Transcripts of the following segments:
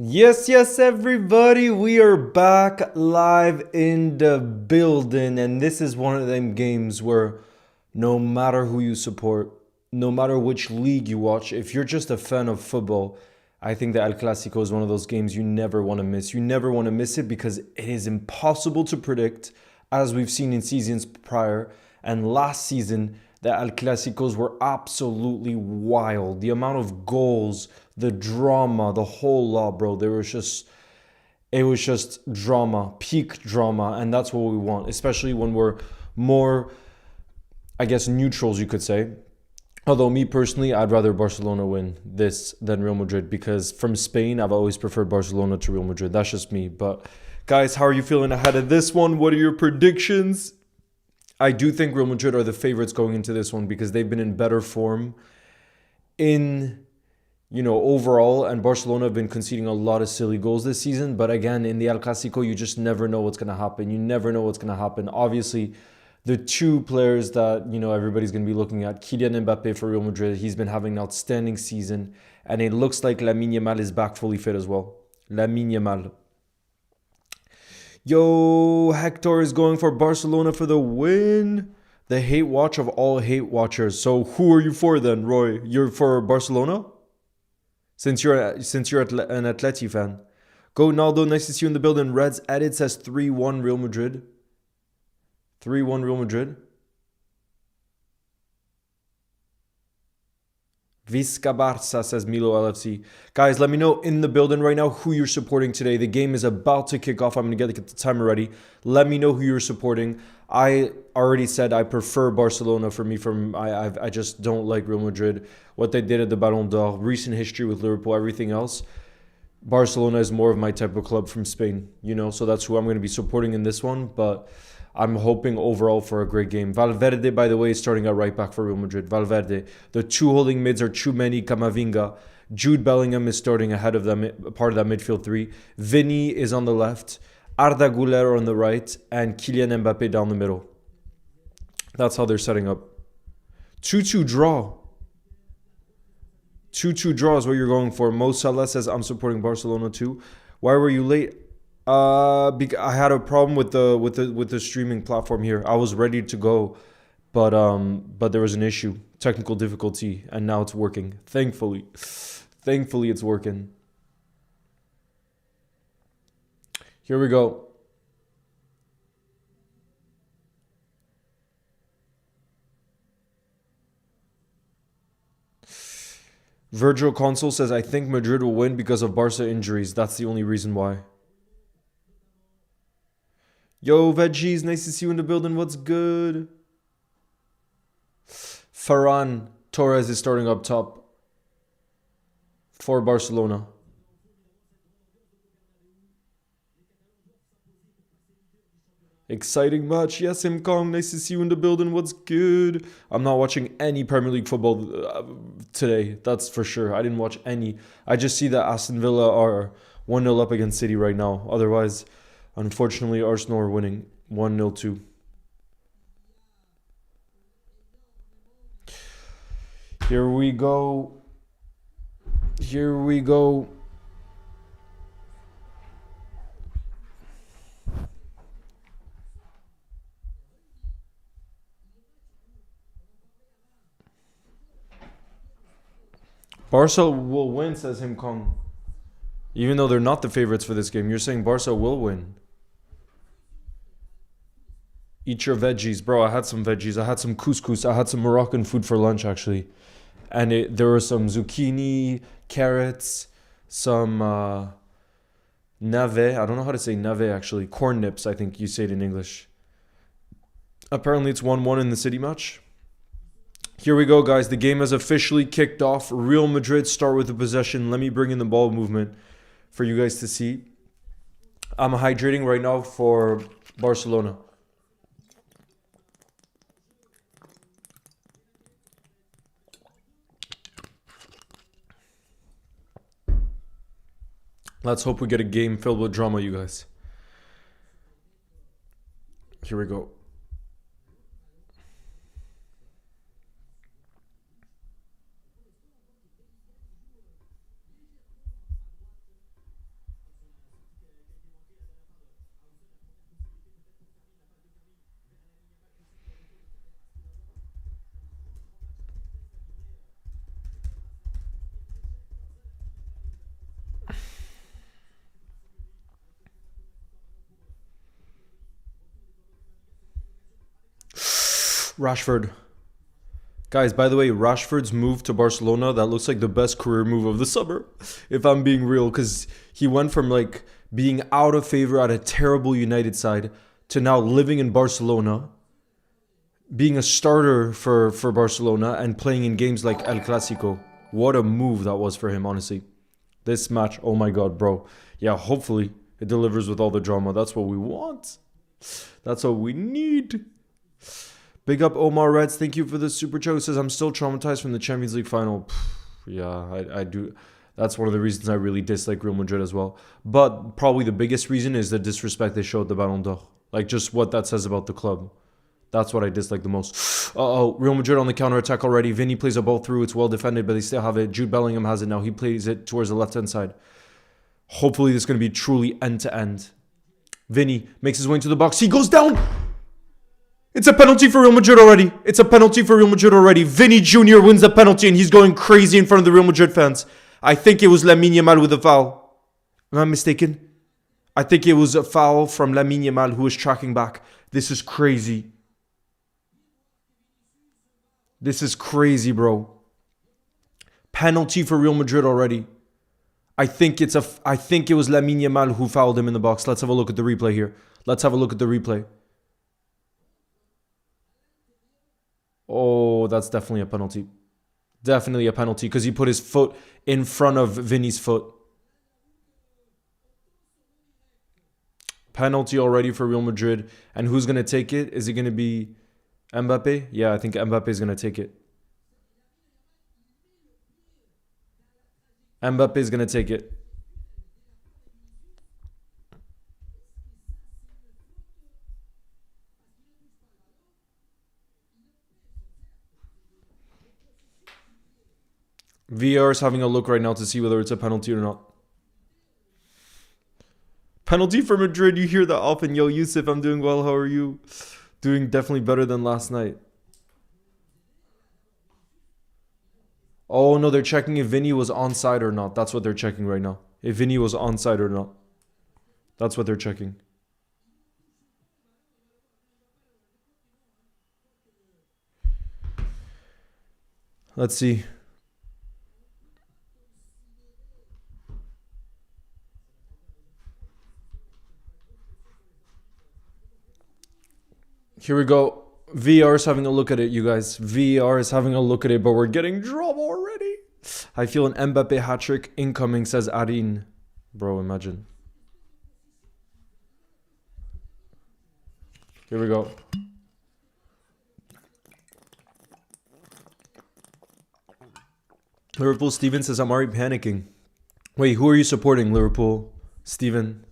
Yes, everybody, we are back live in the building, and this is one of them games where no matter who you support, no matter which league you watch, if you're just a fan of football, I think that El Clasico is one of those games you never want to miss. You never want to miss it because it is impossible to predict, as we've seen in seasons prior. And last season, the El Clasicos were absolutely wild. The amount of goals, the drama, the whole lot, bro. It was just drama, peak drama, and that's what we want, especially when we're more, I guess, neutrals, you could say. Although me personally, I'd rather Barcelona win this than Real Madrid because from Spain, I've always preferred Barcelona to Real Madrid. That's just me. But guys, how are you feeling ahead of this one? What are your predictions? I do think Real Madrid are the favorites going into this one because they've been in better form in, overall, and Barcelona have been conceding a lot of silly goals this season. But again, in the El Clasico, you just never know what's going to happen. You never know what's going to happen. Obviously, the two players that, everybody's going to be looking at, Kylian Mbappe for Real Madrid, he's been having an outstanding season. And it looks like Lamine Yamal is back fully fit as well. Lamine Yamal. Yo, Hector is going for Barcelona for the win. The hate watch of all hate watchers. So who are you for then, Roy? You're for Barcelona? Since you're an Atleti fan. Go Naldo, nice to see you in the building. Reds edit says 3-1 Real Madrid. 3-1 Real Madrid. Visca Barça, says Milo LFC. Guys, let me know in the building right now who you're supporting today. The game is about to kick off. I'm going to get the timer ready. Let me know who you're supporting. I already said I prefer Barcelona for me. I just don't like Real Madrid. What they did at the Ballon d'Or, recent history with Liverpool, everything else. Barcelona is more of my type of club from Spain, so that's who I'm going to be supporting in this one. But I'm hoping overall for a great game. Valverde, by the way, is starting at right back for Real Madrid. Valverde. The two holding mids are Tchouameni, Camavinga. Jude Bellingham is starting ahead of them, part of that midfield three. Vinny is on the left. Arda Güler on the right. And Kylian Mbappe down the middle. That's how they're setting up. 2-2 draw. 2-2 draw is what you're going for. Mo Salah says, I'm supporting Barcelona too. Why were you late? I had a problem with the streaming platform here. I was ready to go, but there was an issue, technical difficulty, and now it's working. Thankfully, it's working. Here we go. Virgil Console says, I think Madrid will win because of Barca injuries. That's the only reason why. Yo, veggies, nice to see you in the building. What's good? Ferran Torres is starting up top for Barcelona. Exciting match. Yes, Kong, nice to see you in the building. What's good? I'm not watching any Premier League football today. That's for sure. I didn't watch any. I just see that Aston Villa are 1-0 up against City right now. Otherwise, unfortunately, Arsenal are winning 1-0 too. Here we go. Barca will win, says Kong. Even though they're not the favorites for this game, you're saying Barca will win. Eat your veggies. Bro, I had some veggies. I had some couscous. I had some Moroccan food for lunch, actually. And there were some zucchini, carrots, some nave. I don't know how to say nave, actually. Corn nips, I think you say it in English. Apparently, it's 1-1 in the City match. Here we go, guys. The game has officially kicked off. Real Madrid start with the possession. Let me bring in the ball movement for you guys to see. I'm hydrating right now for Barcelona. Let's hope we get a game filled with drama, you guys. Here we go. Rashford. Guys, by the way, Rashford's move to Barcelona, that looks like the best career move of the summer, if I'm being real, because he went from like being out of favor at a terrible United side to now living in Barcelona, being a starter for Barcelona and playing in games like El Clasico. What a move that was for him, honestly. This match, oh my god, bro. Yeah, hopefully it delivers with all the drama. That's what we want. That's what we need. Big up Omar Reds. Thank you for the super chat. It says, I'm still traumatized from the Champions League final. Yeah, I do. That's one of the reasons I really dislike Real Madrid as well. But probably the biggest reason is the disrespect they showed the Ballon d'Or. Like, just what that says about the club. That's what I dislike the most. Uh-oh, Real Madrid on the counter-attack already. Vinny plays a ball through. It's well defended, but they still have it. Jude Bellingham has it now. He plays it towards the left-hand side. Hopefully, this is going to be truly end-to-end. Vinny makes his way into the box. He goes down! It's a penalty for Real Madrid already. It's a penalty for Real Madrid already. Vinny Jr. wins the penalty and he's going crazy in front of the Real Madrid fans. I think it was Lamine Yamal with a foul. Am I mistaken? I think it was a foul from Lamine Yamal who was tracking back. This is crazy. This is crazy, bro. Penalty for Real Madrid already. I think it was Lamine Yamal who fouled him in the box. Let's have a look at the replay here. Let's have a look at the replay. Oh, that's definitely a penalty. Definitely a penalty because he put his foot in front of Vinny's foot. Penalty already for Real Madrid. And who's going to take it? Is it going to be Mbappe? Yeah, I think Mbappe is going to take it. Mbappe is going to take it. VR is having a look right now to see whether it's a penalty or not. Penalty for Madrid. You hear that often. Yo, Yusuf, I'm doing well. How are you? Doing definitely better than last night. Oh, no, they're checking if Vinny was onside or not. That's what they're checking right now. If Vinny was onside or not. That's what they're checking. Let's see. Here we go. VR is having a look at it, you guys. VR is having a look at it, but we're getting drama already. I feel an Mbappe hat-trick incoming, says Arin. Bro, imagine. Here we go. Liverpool Steven says, I'm already panicking. Wait, who are you supporting, Liverpool? Steven?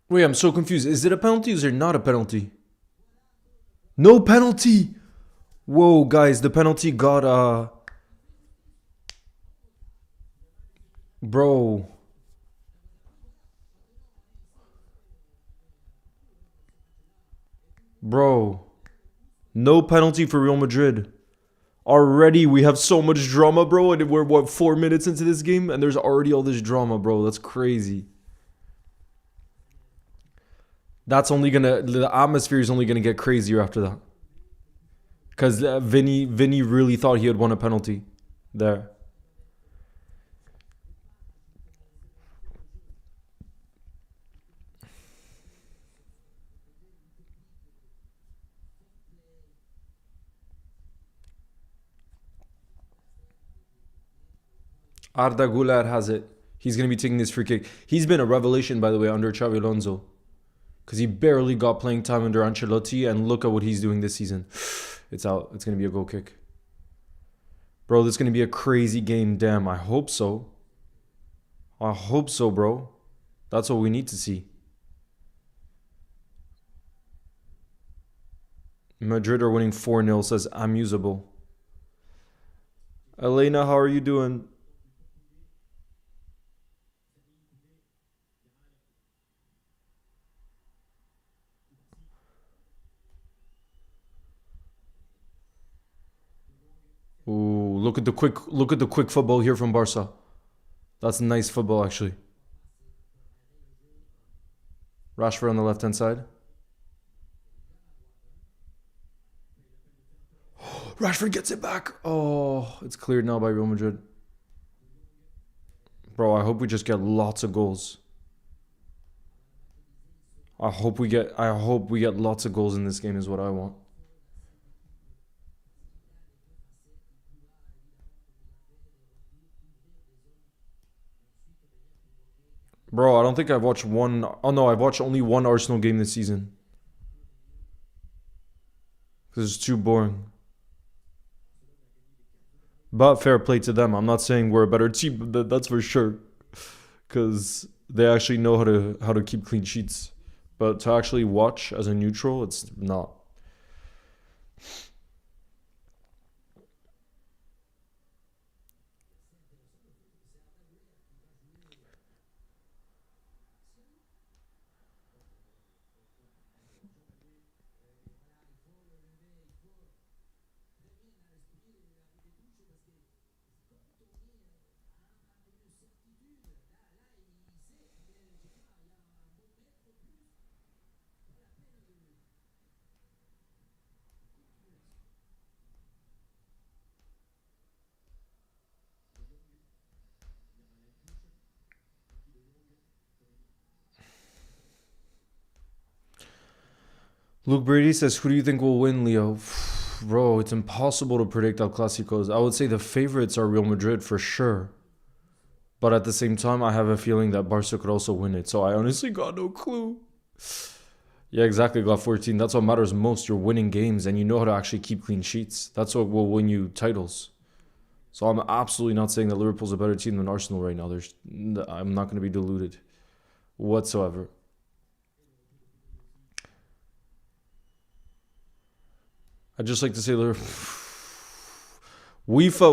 Wait, I'm so confused. Is it a penalty or is it not a penalty? No penalty! Whoa, guys, the penalty got, Bro. Bro. No penalty for Real Madrid. Already, we have so much drama, bro. And we're, what, 4 minutes into this game? And there's already all this drama, bro. That's crazy. That's only gonna... The atmosphere is only gonna get crazier after that. Because Vinny really thought he had won a penalty there. Arda Güler has it. He's going to be taking this free kick. He's been a revelation, by the way, under Xabi Alonso. Because he barely got playing time under Ancelotti. And look at what he's doing this season. It's out. It's going to be a goal kick. Bro, this is going to be a crazy game. Damn, I hope so. I hope so, bro. That's what we need to see. Madrid are winning 4-0, says I'm usable. Elena, how are you doing? Ooh, look at the quick football here from Barca. That's nice football actually. Rashford on the left hand side. Rashford gets it back. Oh, it's cleared now by Real Madrid. Bro, I hope we just get lots of goals. I hope we get lots of goals in this game is what I want. Bro, I don't think I've watched one. Oh no, I've watched only one Arsenal game this season. Because it's too boring. But fair play to them. I'm not saying we're a better team, that's for sure. Because they actually know how to keep clean sheets. But to actually watch as a neutral, it's not. Luke Brady says, who do you think will win, Leo? Bro, it's impossible to predict El Clásicos. I would say the favorites are Real Madrid for sure. But at the same time, I have a feeling that Barca could also win it. So I honestly got no clue. Yeah, exactly, got 14. That's what matters most. You're winning games and you know how to actually keep clean sheets. That's what will win you titles. So I'm absolutely not saying that Liverpool's a better team than Arsenal right now. I'm not going to be deluded whatsoever. I'd just like to say, UEFA,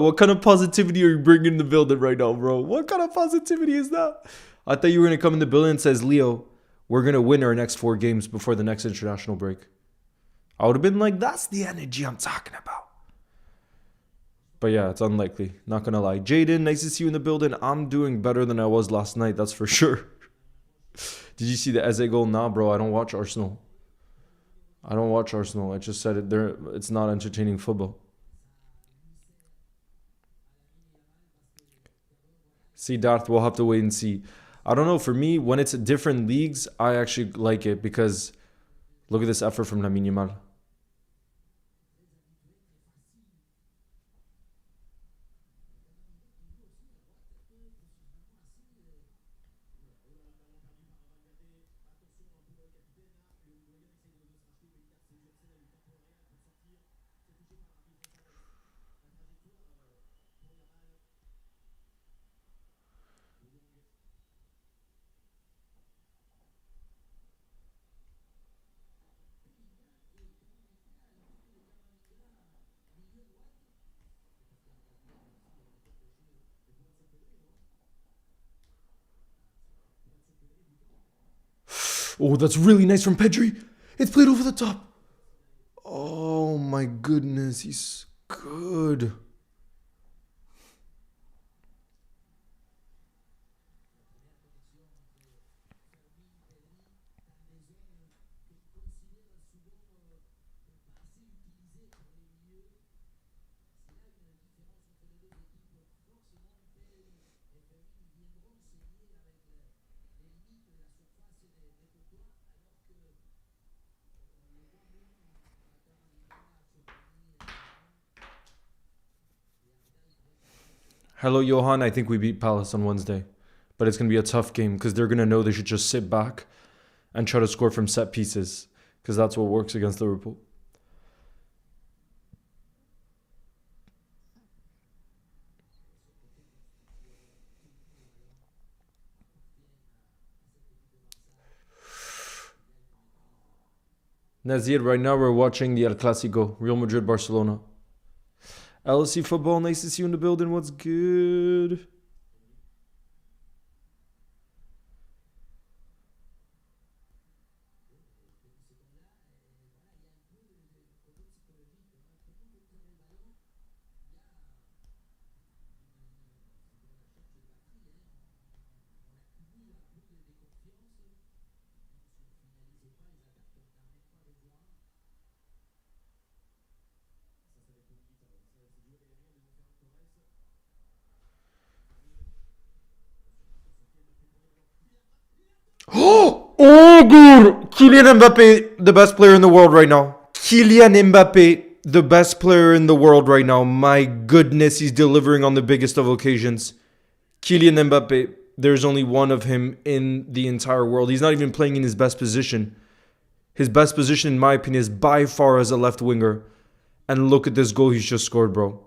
what kind of positivity are you bringing in the building right now, bro? What kind of positivity is that? I thought you were going to come in the building and says, Leo, we're going to win our next 4 games before the next international break. I would have been like, that's the energy I'm talking about. But yeah, it's unlikely. Not going to lie. Jaden, nice to see you in the building. I'm doing better than I was last night. That's for sure. Did you see the Eze goal? Nah, bro. I don't watch Arsenal. I just said it there. It's not entertaining football. See, Darth, we'll have to wait and see. I don't know. For me, when it's different leagues, I actually like it because look at this effort from Lamine Yamal. Oh, that's really nice from Pedri. It's played over the top. Oh my goodness, he's good. Hello, Johan. I think we beat Palace on Wednesday. But it's going to be a tough game because they're going to know they should just sit back and try to score from set pieces because that's what works against Liverpool. Nazir, right now we're watching the El Clásico, Real Madrid, Barcelona. LSC football, nice to see you in the building. What's good? Oh, good! Kylian Mbappe, the best player in the world right now. Kylian Mbappe, the best player in the world right now. My goodness, he's delivering on the biggest of occasions. Kylian Mbappe, there's only one of him in the entire world. He's not even playing in his best position. His best position, in my opinion, is by far as a left winger. And look at this goal he's just scored, bro.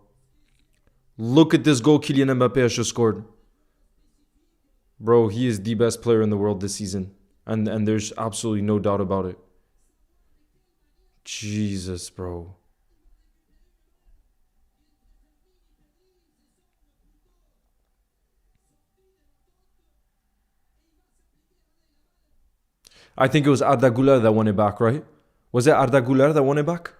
Look at this goal Kylian Mbappe has just scored. Bro, he is the best player in the world this season. And there's absolutely no doubt about it. Jesus, bro. I think it was Arda Güler that won it back, right? Was it Arda Güler that won it back?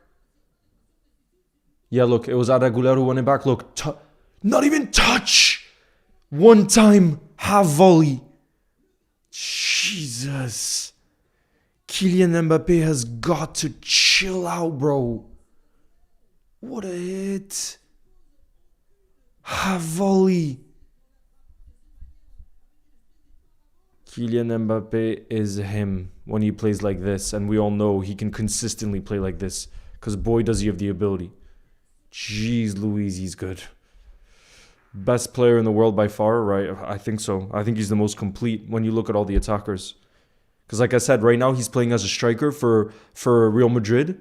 Yeah, look, it was Arda Güler who won it back. Look, not even touch. One time, half volley. Jesus. Kylian Mbappe has got to chill out, bro. What a hit. Half volley. Kylian Mbappe is him when he plays like this. And we all know he can consistently play like this. Because boy, does he have the ability. Jeez Louise, he's good. Best player in the world by far, right? I think so. I think he's the most complete when you look at all the attackers. Because like I said, right now he's playing as a striker for Real Madrid.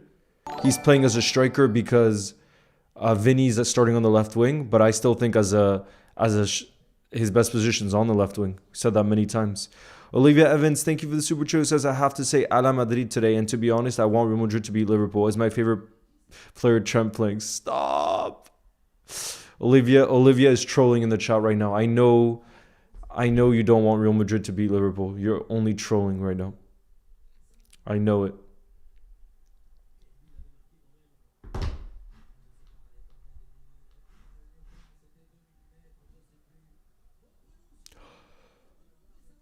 He's playing as a striker because Vinny's starting on the left wing. But I still think his best position's on the left wing. Said that many times. Olivia Evans, thank you for the super chat. Says, I have to say Ala Madrid today. And to be honest, I want Real Madrid to beat Liverpool. It's my favorite player Trent playing. Stop. Olivia is trolling in the chat right now. I know you don't want Real Madrid to beat Liverpool. You're only trolling right now. I know it.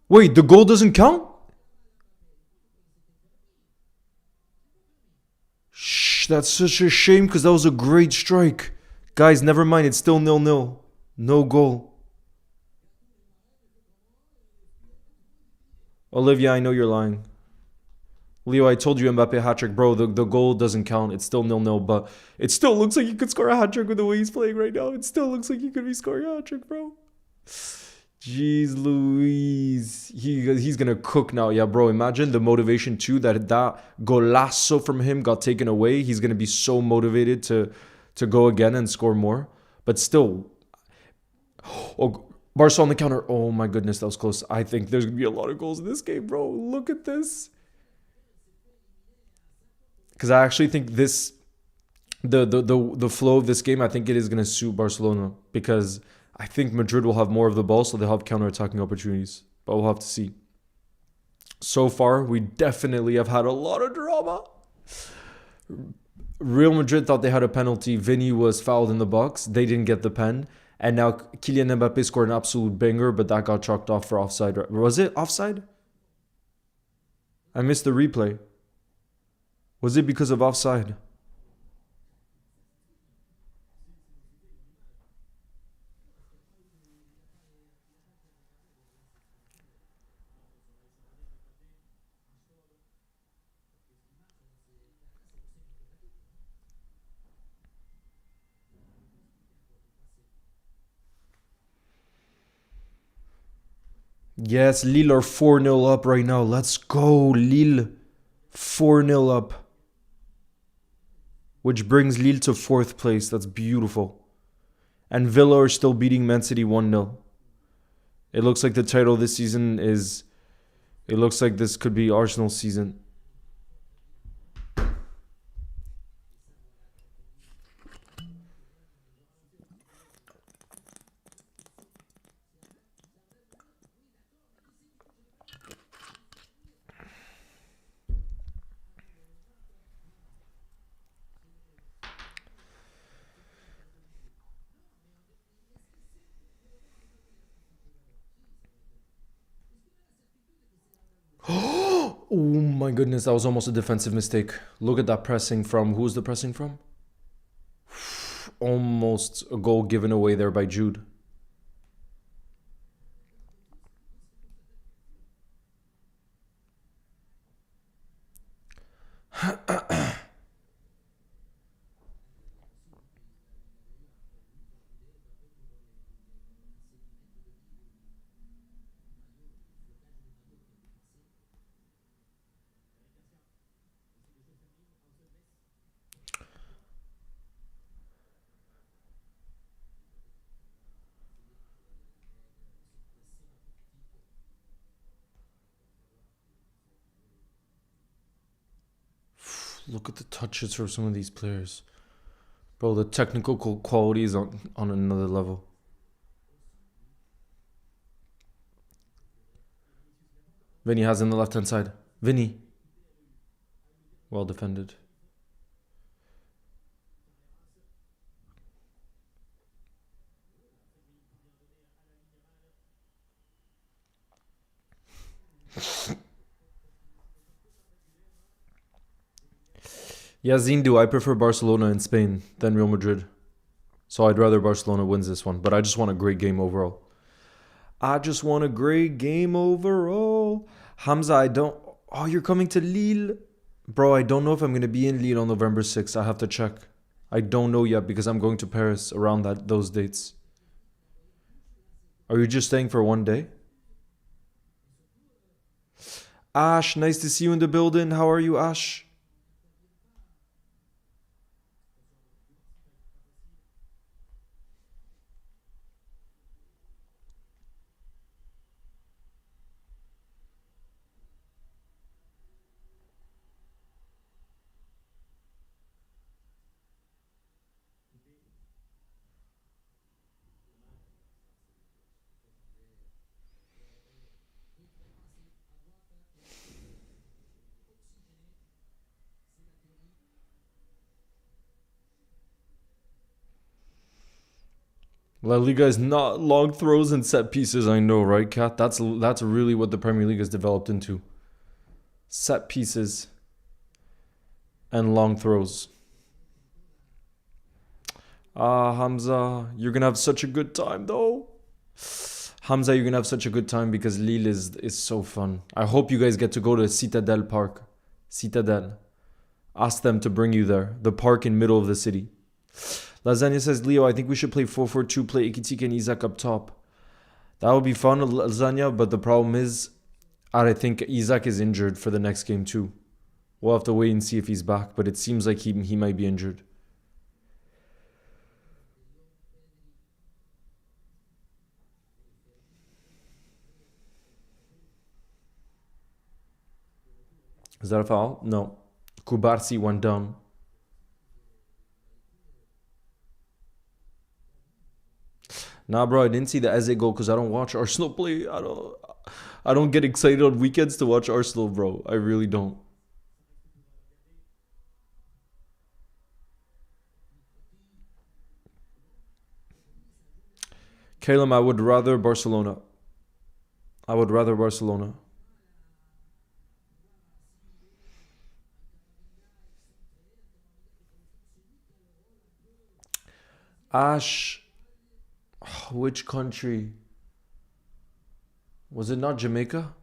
Wait, the goal doesn't count? Shh, that's such a shame because that was a great strike. Guys, never mind. It's still 0-0. No goal. Olivia, I know you're lying. Leo, I told you Mbappe hat-trick. Bro, the goal doesn't count. It's still 0-0, but it still looks like he could score a hat-trick with the way he's playing right now. It still looks like he could be scoring a hat-trick, bro. Jeez Louise. He's going to cook now. Yeah, bro, imagine the motivation too that golazo from him got taken away. He's going to be so motivated to go again and score more. But still. Oh, Barca on the counter. Oh my goodness, that was close. I think there's going to be a lot of goals in this game, bro. Look at this. Because I actually think this, the flow of this game, I think it is going to suit Barcelona. Because I think Madrid will have more of the ball, so they'll have counter-attacking opportunities. But we'll have to see. So far, we definitely have had a lot of drama. Real Madrid thought they had a penalty. Vinny was fouled in the box. They didn't get the pen. And now Kylian Mbappe scored an absolute banger, but that got chalked off for offside. Was it offside? I missed the replay. Was it because of offside? Yes, Lille are 4-0 up right now. Let's go, Lille. 4-0 up. Which brings Lille to 4th place. That's beautiful. And Villa are still beating Man City 1-0. It looks like the title this season is... It looks like this could be Arsenal's season. Oh my goodness, that was almost a defensive mistake. Look at that pressing from... Who's the pressing from? Almost a goal given away there by Jude. Look at the touches for some of these players. Bro, the technical quality is on another level. Vinny has in the left-hand side. Vinny. Well defended. Yazindu, I prefer Barcelona in Spain than Real Madrid. So I'd rather Barcelona wins this one. But I just want a great game overall. Hamza, I don't... Oh, you're coming to Lille? Bro, I don't know if I'm going to be in Lille on November 6th. I have to check. I don't know yet because I'm going to Paris around those dates. Are you just staying for one day? Ash, nice to see you in the building. How are you, Ash? La Liga is not long throws and set pieces, I know, right, Kat? That's really what the Premier League has developed into. Set pieces and long throws. Hamza, you're going to have such a good time, though. Hamza, you're going to have such a good time because Lille is so fun. I hope you guys get to go to Citadel Park. Citadel. Ask them to bring you there. The park in middle of the city. Lasagna says, Leo, I think we should play 4-4-2, play Ikitik and Isaac up top. That would be fun, Lasagna, but the problem is, I think Isaac is injured for the next game too. We'll have to wait and see if he's back, but it seems like he might be injured. Is that a foul? No. Kubarsi went down. Nah, bro, I didn't see the Eze goal because I don't watch Arsenal play. I don't get excited on weekends to watch Arsenal, bro. I really don't. Caleb, I would rather Barcelona. I would rather Barcelona. Ash, which country? Was it not Jamaica?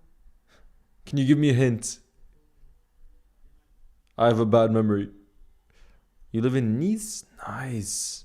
Can you give me a hint? I have a bad memory. You live in Nice? Nice.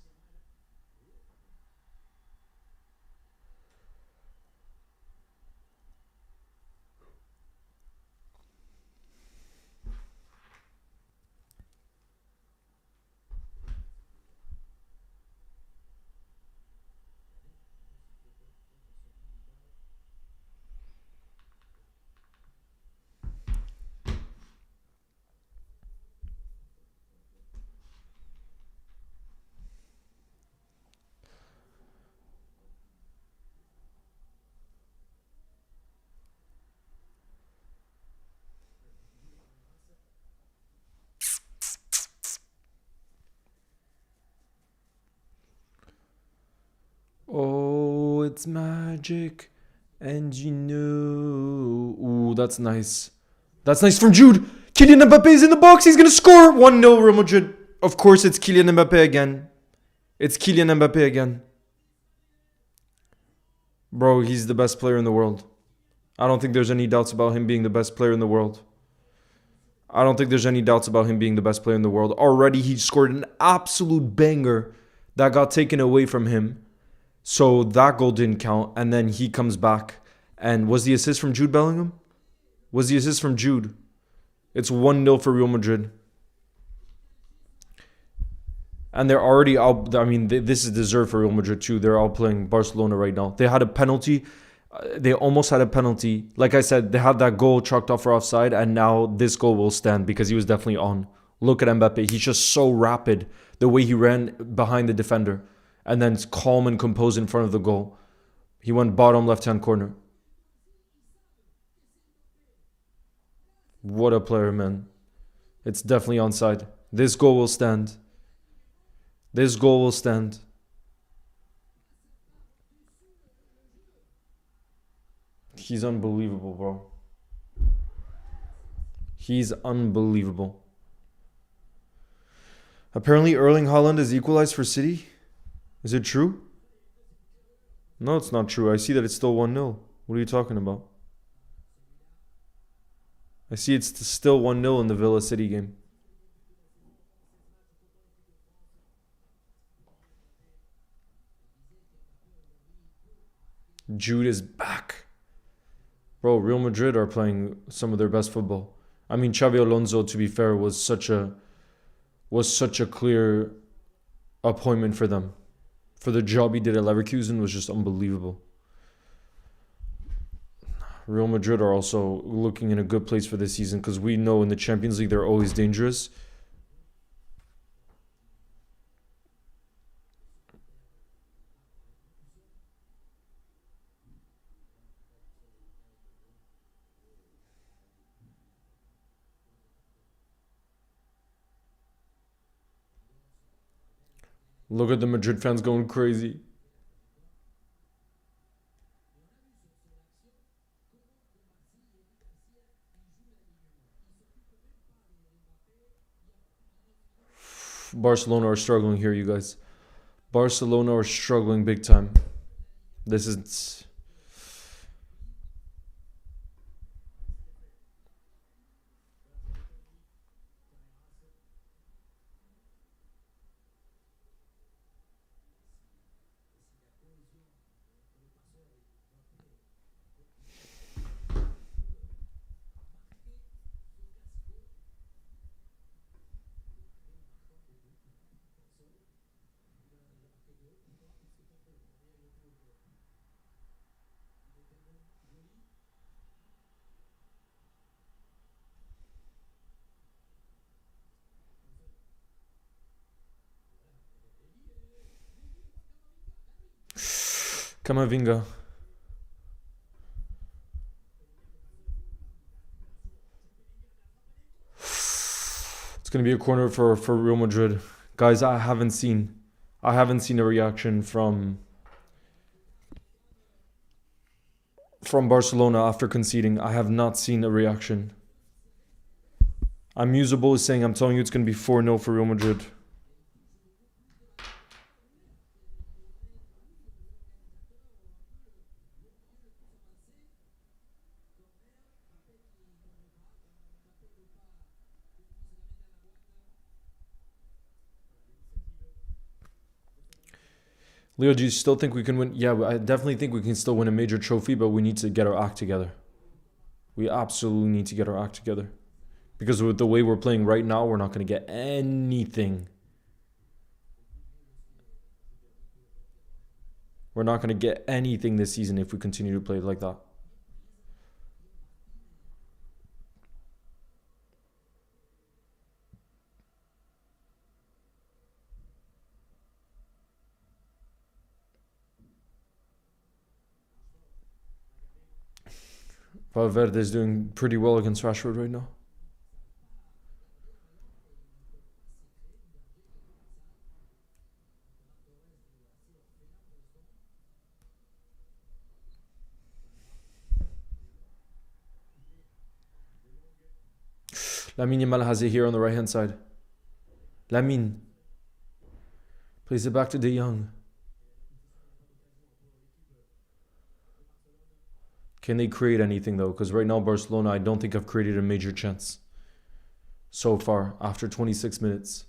Oh, it's magic. And you know. Ooh, that's nice. That's nice from Jude. Kylian Mbappe is in the box. He's going to score. 1-0 Real Madrid. Of course, it's Kylian Mbappe again. It's Kylian Mbappe again. Bro, he's the best player in the world. I don't think there's any doubts about him being the best player in the world. I don't think there's any doubts about him being the best player in the world. Already, he scored an absolute banger that got taken away from him. So that goal didn't count. And then he comes back. And was the assist from Jude Bellingham? Was the assist from Jude? It's 1-0 for Real Madrid. And they're already out. I mean, this is deserved for Real Madrid too. They're all playing Barcelona right now. They had a penalty. They almost had a penalty. Like I said, they had that goal chalked off for offside. And now this goal will stand because he was definitely on. Look at Mbappe. He's just so rapid. The way he ran behind the defender. And then calm and composed in front of the goal. He went bottom left-hand corner. What a player, man. It's definitely onside. This goal will stand. This goal will stand. He's unbelievable, bro. He's unbelievable. Apparently, Erling Haaland is equalized for City. Is it true? No, it's not true. I see that it's still 1-0. What are you talking about? I see it's still 1-0 in the Villa City game. Jude is back. Bro, Real Madrid are playing some of their best football. I mean, Xavi Alonso, to be fair, was such a clear appointment for them. For the job he did at Leverkusen was just unbelievable. Real Madrid are also looking in a good place for this season because we know in the Champions League they're always dangerous. Look at the Madrid fans going crazy. Barcelona are struggling here, you guys. Barcelona are struggling big time. This is... Camavinga. It's going to be a corner for Real Madrid. Guys, I haven't seen a reaction from Barcelona after conceding. I have not seen a reaction. I'm usable is saying, I'm telling you it's going to be 4-0 for Real Madrid. Leo, do you still think we can win? Yeah, I definitely think we can still win a major trophy, but we need to get our act together. We absolutely need to get our act together. Because with the way we're playing right now, we're not going to get anything. We're not going to get anything this season if we continue to play like that. Valverde is doing pretty well against Rashford right now. Lamine Yamal has it here on the right hand side. Lamine plays it back to De Jong. Can they create anything though? Because right now Barcelona, I don't think have created a major chance. so far after 26 minutes.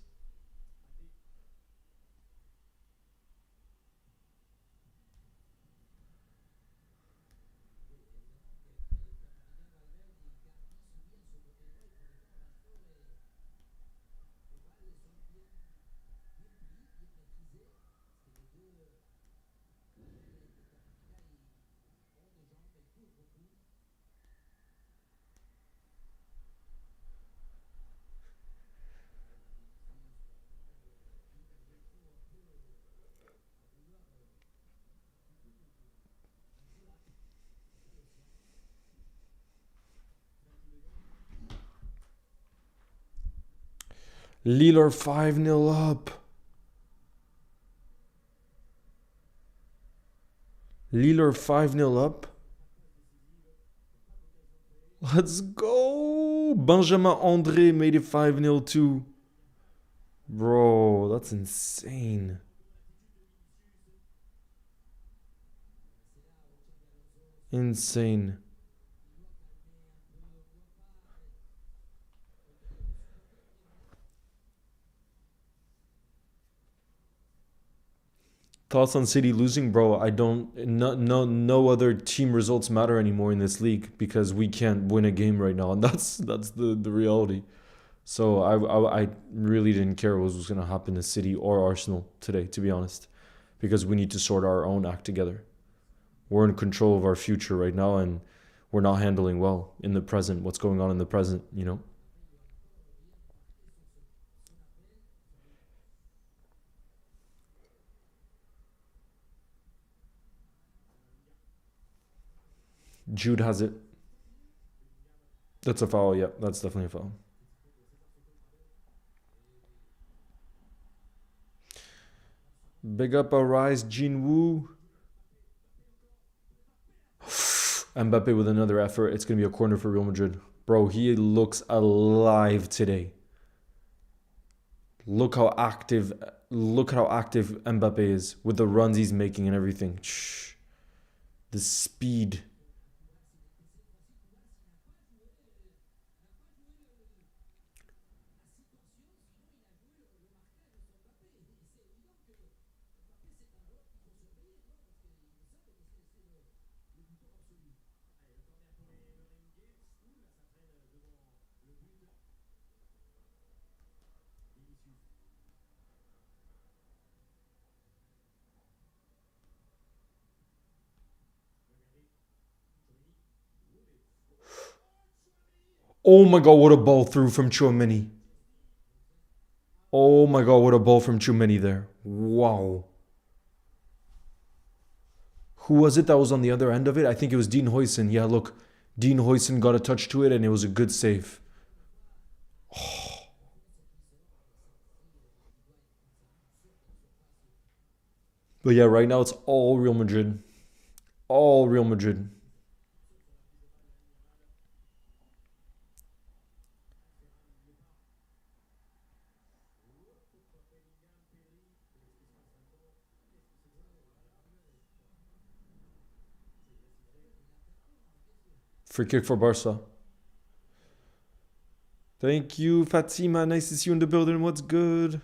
Lille are 5-0 up. Lille are 5-0 up. Let's go. Benjamin André made it 5-0 too. Bro, that's insane. Insane. Thoughts on City losing, bro? I don't. No other team results matter anymore in this league because we can't win a game right now, and that's the reality. So I really didn't care what was gonna happen to City or Arsenal today, to be honest, because we need to sort our own act together. We're in control of our future right now, and we're not handling well in the present. What's going on in the present, you know? Jude has it. That's a foul. Yeah, that's definitely a foul. Big up a rise, Jinwoo. Mbappe with another effort. It's gonna be a corner for Real Madrid. Bro, he looks alive today. Look how active Mbappe is with the runs he's making and everything. The speed. Oh my god, what a ball through from Chouameni. Oh my god, what a ball from Chouameni there. Wow. Who was it that was on the other end of it? I think it was Dean Huijsen. Yeah, look. Dean Huijsen got a touch to it and it was a good save. But yeah, right now it's all Real Madrid. All Real Madrid. Free kick for Barca. Thank you, Fatima. Nice to see you in the building. What's good?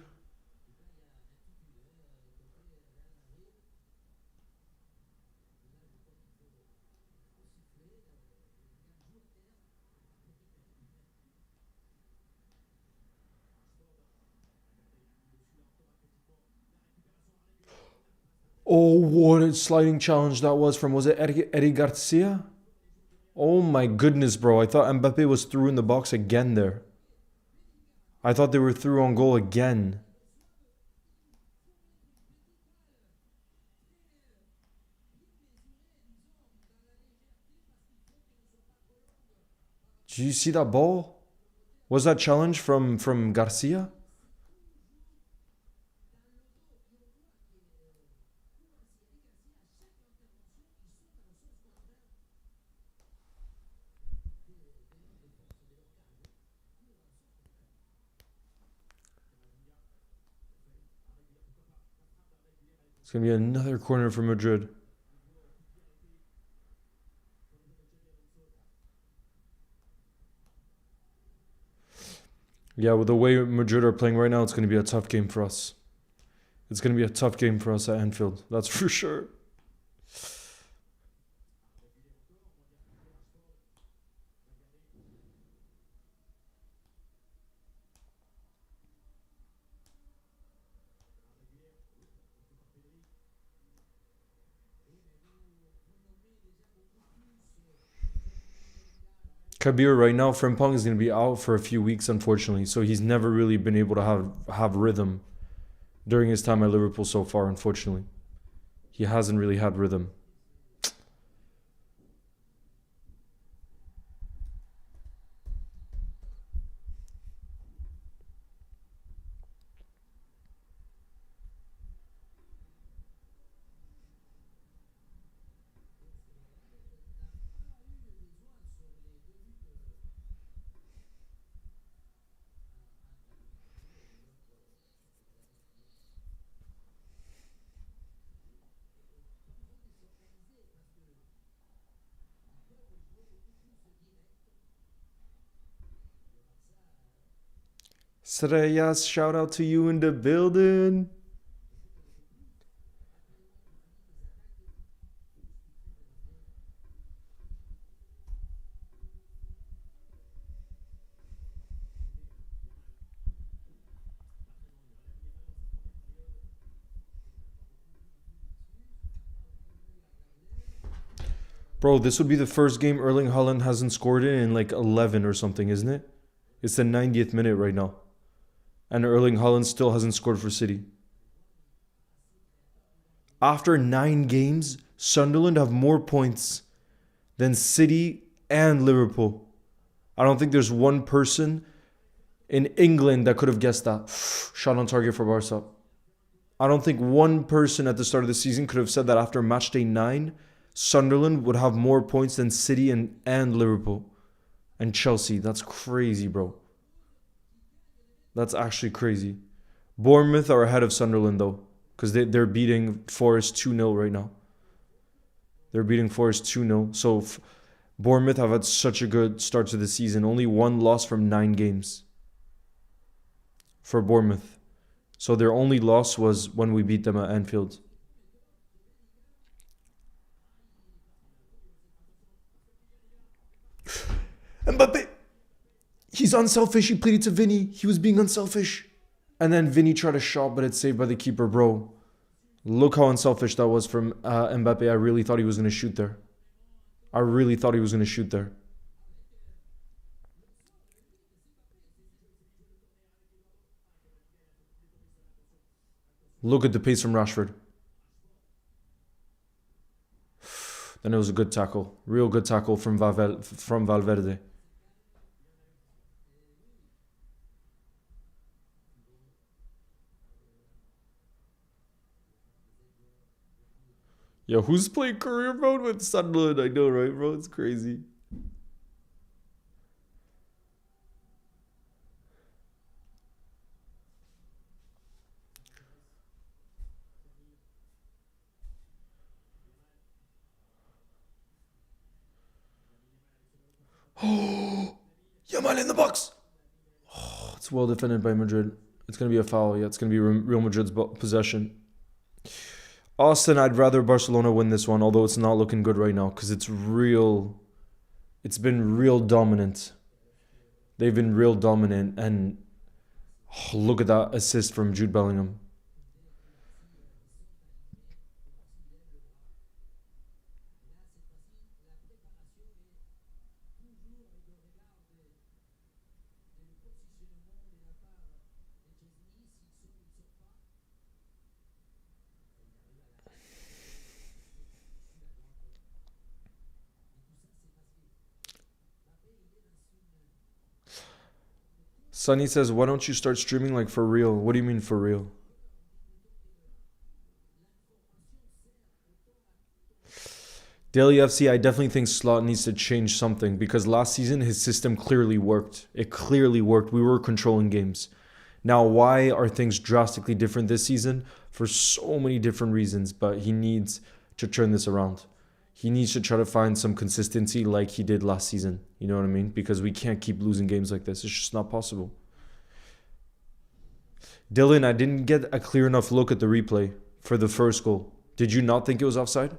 Oh, what a sliding challenge that was from, was it Eddie Garcia? Oh my goodness, bro. I thought Mbappe was through in the box again there. I thought they were through on goal again. Did you see that ball? Was that challenge from Garcia? It's going to be another corner for Madrid. Yeah, with the way Madrid are playing right now, it's going to be a tough game for us. It's going to be a tough game for us at Anfield. That's for sure. Kabir right now, Frimpong is going to be out for a few weeks, unfortunately. So he's never really been able to have rhythm during his time at Liverpool so far, unfortunately. He hasn't really had rhythm. Sreyas, shout out to you in the building. Bro, this would be the first game Erling Haaland hasn't scored in like 11 or something, isn't it? It's the 90th minute right now. And Erling Haaland still hasn't scored for City. After 9 games, Sunderland have more points than City and Liverpool. I don't think there's one person in England that could have guessed that. Shot on target for Barca. I don't think one person at the start of the season could have said that after match day 9, Sunderland would have more points than City and Liverpool and Chelsea. That's crazy, bro. That's actually crazy. Bournemouth are ahead of Sunderland, though, because they're beating Forest 2-0 right now. They're beating Forest 2-0. So Bournemouth have had such a good start to the season. Only 1 loss from 9 games for Bournemouth. So their only loss was when we beat them at Anfield. Mbappe, he's unselfish. He played it to Vinny. He was being unselfish. And then Vinny tried a shot, but it's saved by the keeper, bro. Look how unselfish that was from Mbappe. I really thought he was going to shoot there. Look at the pace from Rashford. Then it was a good tackle. Real good tackle from Valverde. Yo, who's playing career mode with Sunderland? I know, right, bro? It's crazy. Oh, Yamal in the box. Oh, it's well defended by Madrid. It's going to be a foul. Yeah, it's going to be Real Madrid's possession. Austin, I'd rather Barcelona win this one, although it's not looking good right now because it's been real dominant. They've been real dominant, and look at that assist from Jude Bellingham. Sunny says, why don't you start streaming like for real? What do you mean for real? Daily FC, I definitely think Slot needs to change something because last season his system clearly worked. It clearly worked. We were controlling games. Now, why are things drastically different this season? For so many different reasons, but he needs to turn this around. He needs to try to find some consistency like he did last season. You know what I mean? Because we can't keep losing games like this. It's just not possible. Dylan, I didn't get a clear enough look at the replay for the first goal. Did you not think it was offside?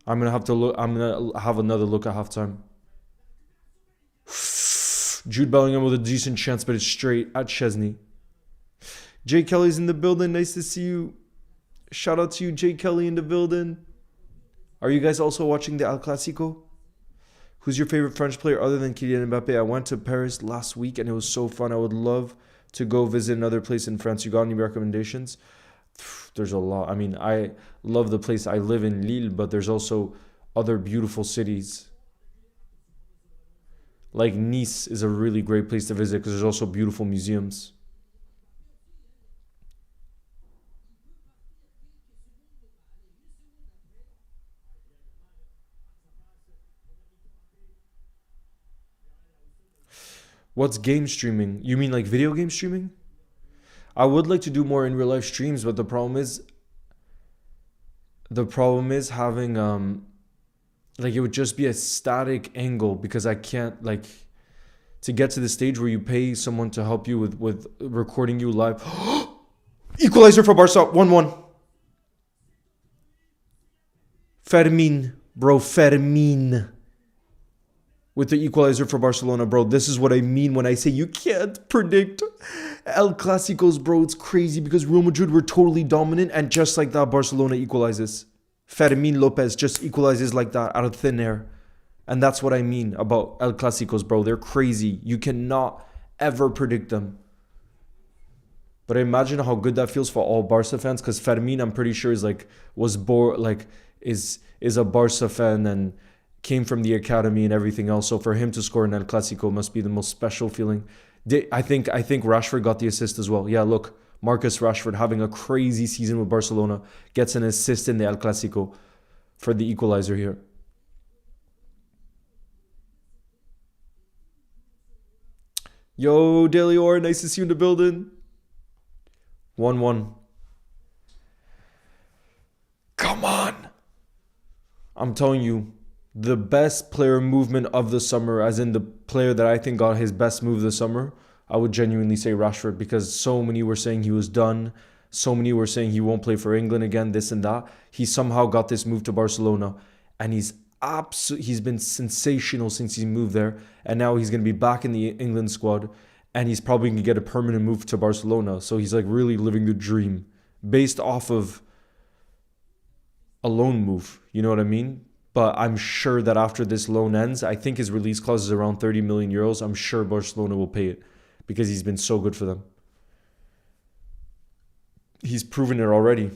I'm gonna have to look. I'm gonna have another look at halftime. Jude Bellingham with a decent chance, but it's straight at Chesney. Jay Kelly's in the building. Nice to see you. Shout out to you, Jay Kelly, in the building. Are you guys also watching the El Classico? Who's your favorite French player other than Kylian Mbappe? I went to Paris last week and it was so fun. I would love to go visit another place in France. You got any recommendations? There's a lot. I mean, I love the place. I live in Lille, but there's also other beautiful cities. Like Nice is a really great place to visit because there's also beautiful museums. What's game streaming? You mean like video game streaming? I would like to do more in real life streams, but the problem is having like it would just be a static angle because I can't like to get to the stage where you pay someone to help you with recording you live. Equalizer for Barca, 1-1. Fermin, bro, Fermin. With the equalizer for Barcelona, bro. This is what I mean when I say you can't predict El Clásicos, bro. It's crazy because Real Madrid were totally dominant and just like that, Barcelona equalizes. Fermin Lopez just equalizes like that out of thin air. And that's what I mean about El Clásicos, bro. They're crazy. You cannot ever predict them. But imagine how good that feels for all Barca fans because Fermin, I'm pretty sure, is a Barca fan and came from the academy and everything else. So for him to score in El Clásico must be the most special feeling. I think Rashford got the assist as well. Yeah, look, Marcus Rashford having a crazy season with Barcelona gets an assist in the El Clásico for the equalizer here. Yo, Delior, nice to see you in the building. 1-1. Come on. I'm telling you, the best player movement of the summer, as in the player that I think got his best move this summer, I would genuinely say Rashford because so many were saying he was done. So many were saying he won't play for England again, this and that. He somehow got this move to Barcelona and he's been sensational since he moved there. And now he's going to be back in the England squad and he's probably going to get a permanent move to Barcelona. So he's like really living the dream based off of a loan move. You know what I mean? But I'm sure that after this loan ends, I think his release clause is around 30 million euros. I'm sure Barcelona will pay it because he's been so good for them. He's proven it already.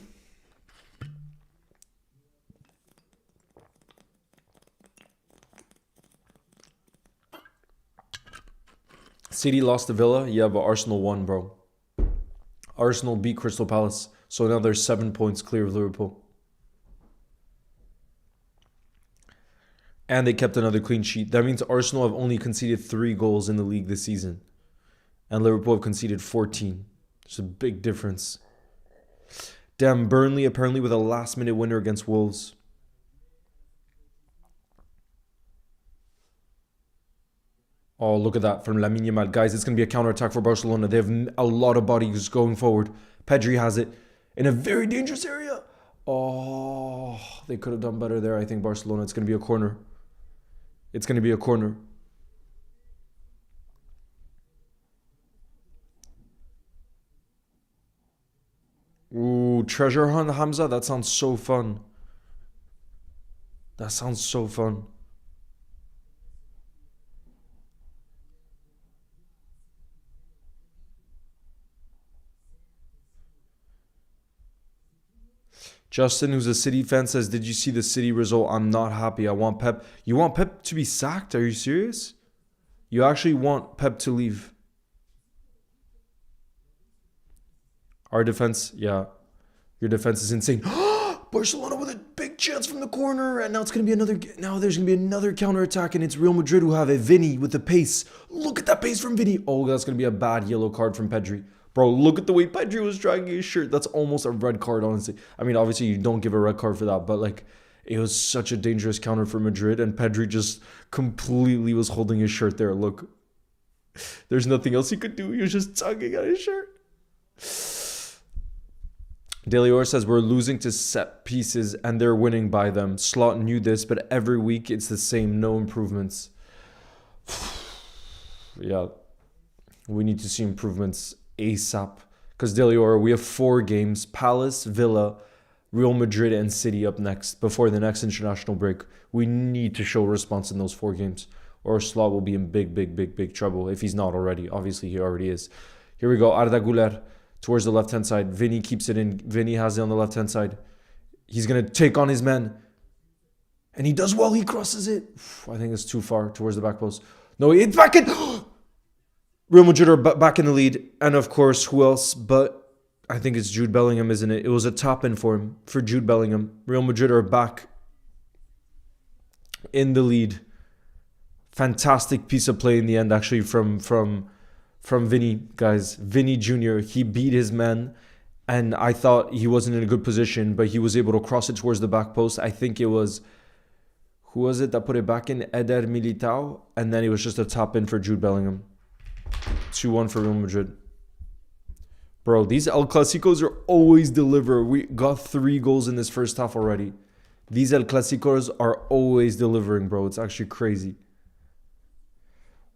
City lost to Villa. Yeah, but Arsenal won, bro. Arsenal beat Crystal Palace. So now they're 7 points clear of Liverpool. And they kept another clean sheet. That means Arsenal have only conceded 3 goals in the league this season. And Liverpool have conceded 14. There's a big difference. Damn, Burnley apparently with a last-minute winner against Wolves. Oh, look at that from Lamine Yamal. Guys, it's going to be a counter-attack for Barcelona. They have a lot of bodies going forward. Pedri has it in a very dangerous area. Oh, they could have done better there, I think, Barcelona. It's going to be a corner. It's going to be a corner. Ooh, treasure hunt, Hamza. That sounds so fun. That sounds so fun. Justin, who's a City fan, says, did you see the City result? I'm not happy. I want Pep. You want Pep to be sacked? Are you serious? You actually want Pep to leave? Our defense, yeah. Your defense is insane. Barcelona with a big chance from the corner. And now it's going to be another. Now there's going to be another counterattack. And it's Real Madrid who have it. Vinny with the pace. Look at that pace from Vinny. Oh, that's going to be a bad yellow card from Pedri. Bro, look at the way Pedri was dragging his shirt. That's almost a red card, honestly. I mean, obviously, you don't give a red card for that. But, like, it was such a dangerous counter for Madrid. And Pedri just completely was holding his shirt there. Look. There's nothing else he could do. He was just tugging at his shirt. Delior says we're losing to set pieces and they're winning by them. Slot knew this, but every week it's the same. No improvements. Yeah, we need to see improvements ASAP. Because Delior, we have 4 games: Palace, Villa, Real Madrid, and City up next before the next international break. We need to show response in those 4 games, or Slot will be in big trouble if he's not already. Obviously, he already is. Here we go. Arda Güler towards the left-hand side. Vinny keeps it in. Vinny has it on the left-hand side. He's going to take on his man. And he does well. He crosses it. I think it's too far towards the back post. No, it's back in. Real Madrid are back in the lead. And of course, who else? But I think it's Jude Bellingham, isn't it? It was a top-in for him, for Jude Bellingham. Real Madrid are back in the lead. Fantastic piece of play in the end, actually, from Vinny, guys. Vinny Jr., he beat his man. And I thought he wasn't in a good position, but he was able to cross it towards the back post. I think it was... Who was it that put it back in? Eder Militao. And then it was just a top-in for Jude Bellingham. 2-1 for Real Madrid. Bro, these El Clasicos are always deliver. We got 3 goals in this first half already. These El Clasicos are always delivering, bro. It's actually crazy.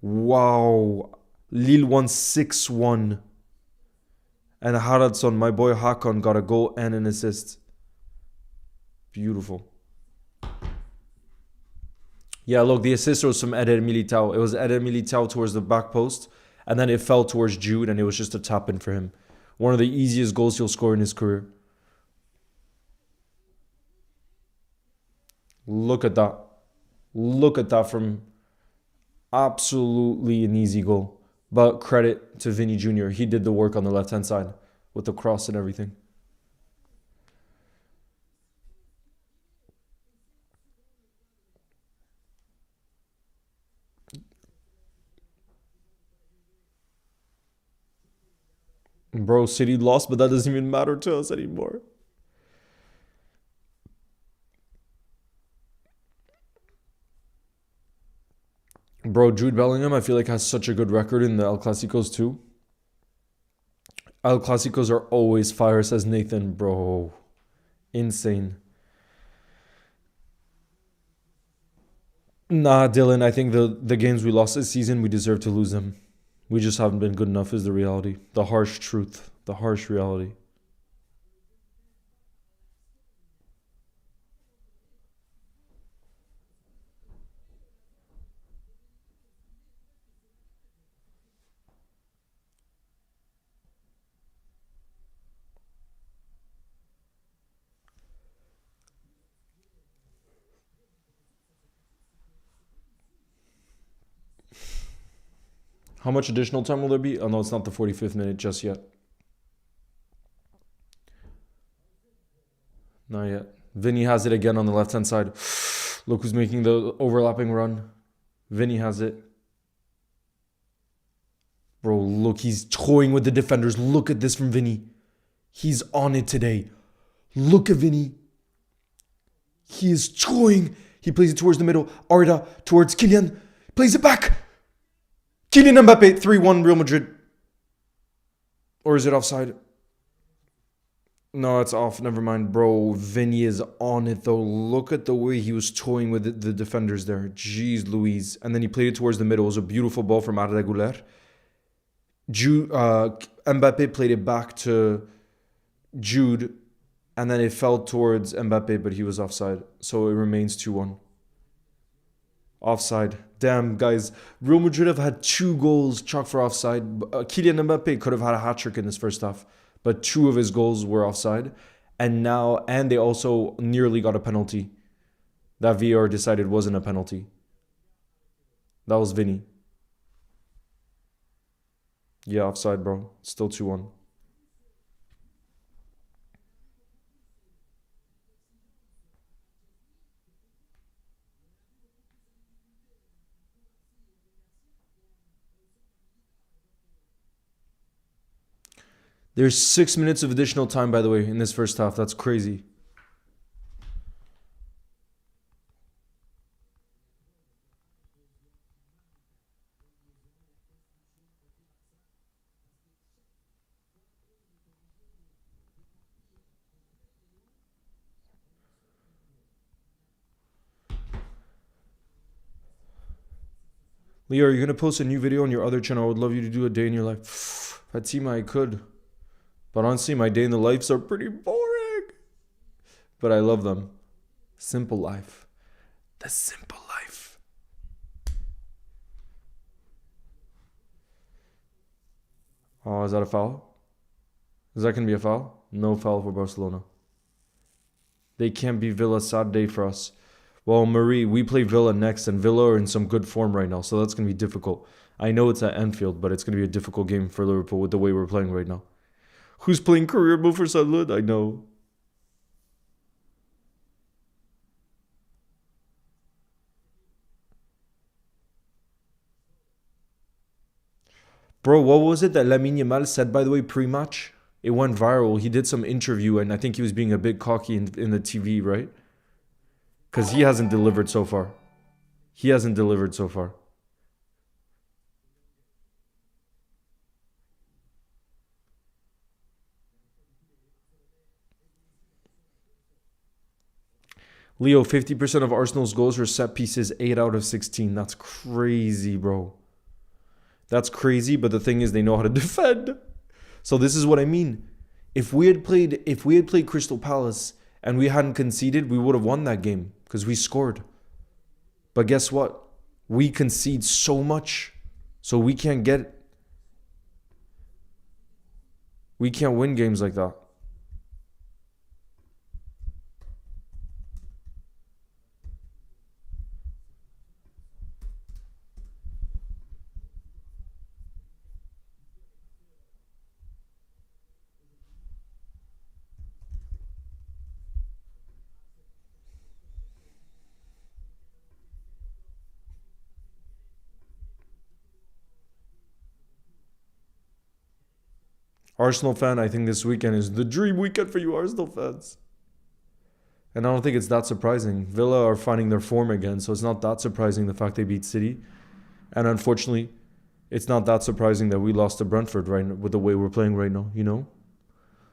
Wow. Lille won 6-1. And Haraldsson, my boy Hakan, got a goal and an assist. Beautiful. Yeah, look, the assist was from Eder Militao. It was Eder Militao towards the back post. And then it fell towards Jude, and it was just a tap-in for him. One of the easiest goals he'll score in his career. Look at that. Look at that from absolutely an easy goal. But credit to Vinny Jr. He did the work on the left-hand side with the cross and everything. Bro, City lost, but that doesn't even matter to us anymore. Bro, Jude Bellingham, I feel like has such a good record in the El Clasicos too. El Clasicos are always fire, says Nathan. Bro, insane. Nah, Dylan, I think the games we lost this season, we deserve to lose them. We just haven't been good enough is the reality. The harsh truth. The harsh reality. How much additional time will there be? Oh no, it's not the 45th minute just yet. Not yet. Vinny has it again on the left-hand side. Look who's making the overlapping run. Vinny has it. Bro, look, he's toying with the defenders. Look at this from Vinny. He's on it today. Look at Vinny. He is toying. He plays it towards the middle. Arda towards Kylian. Plays it back. Kylian Mbappe, 3-1 Real Madrid. Or is it offside? No, it's off. Never mind, bro. Vinny is on it, though. Look at the way he was toying with the defenders there. Jeez Louise. And then he played it towards the middle. It was a beautiful ball from Arda Güler. Mbappe played it back to Jude. And then it fell towards Mbappe, but he was offside. So it remains 2-1. Offside. Damn, guys. Real Madrid have had 2 goals chalked for offside. Kylian Mbappe could have had a hat-trick in this first half. But 2 of his goals were offside. And they also nearly got a penalty. That VAR decided wasn't a penalty. That was Vinny. Yeah, offside, bro. Still 2-1. There's 6 minutes of additional time, by the way, in this first half. That's crazy. Leo, are you going to post a new video on your other channel? I would love you to do a day in your life. Fatima, I could. But honestly, my day in the lives are pretty boring. But I love them. Simple life. The simple life. Oh, is that a foul? Is that going to be a foul? No foul for Barcelona. They can't be Villa. Sad day for us. Well, Marie, we play Villa next, and Villa are in some good form right now, so that's going to be difficult. I know it's at Anfield, but it's going to be a difficult game for Liverpool with the way we're playing right now. Who's playing career mode for Sunderland? I know. Bro, what was it that Lamine Yamal said, by the way, pre-match? It went viral. He did some interview, and I think he was being a bit cocky in the TV, right? Because he hasn't delivered so far. He hasn't delivered so far. Leo, 50% of Arsenal's goals were set pieces, 8 out of 16. That's crazy, bro. That's crazy, but the thing is they know how to defend. So this is what I mean. If we had played Crystal Palace and we hadn't conceded, we would have won that game because we scored. But guess what? We concede so much. So we can't win games like that. Arsenal fan, I think this weekend is the dream weekend for you Arsenal fans. And I don't think it's that surprising. Villa are finding their form again, so it's not that surprising the fact they beat City. And unfortunately, it's not that surprising that we lost to Brentford right now, with the way we're playing right now, you know?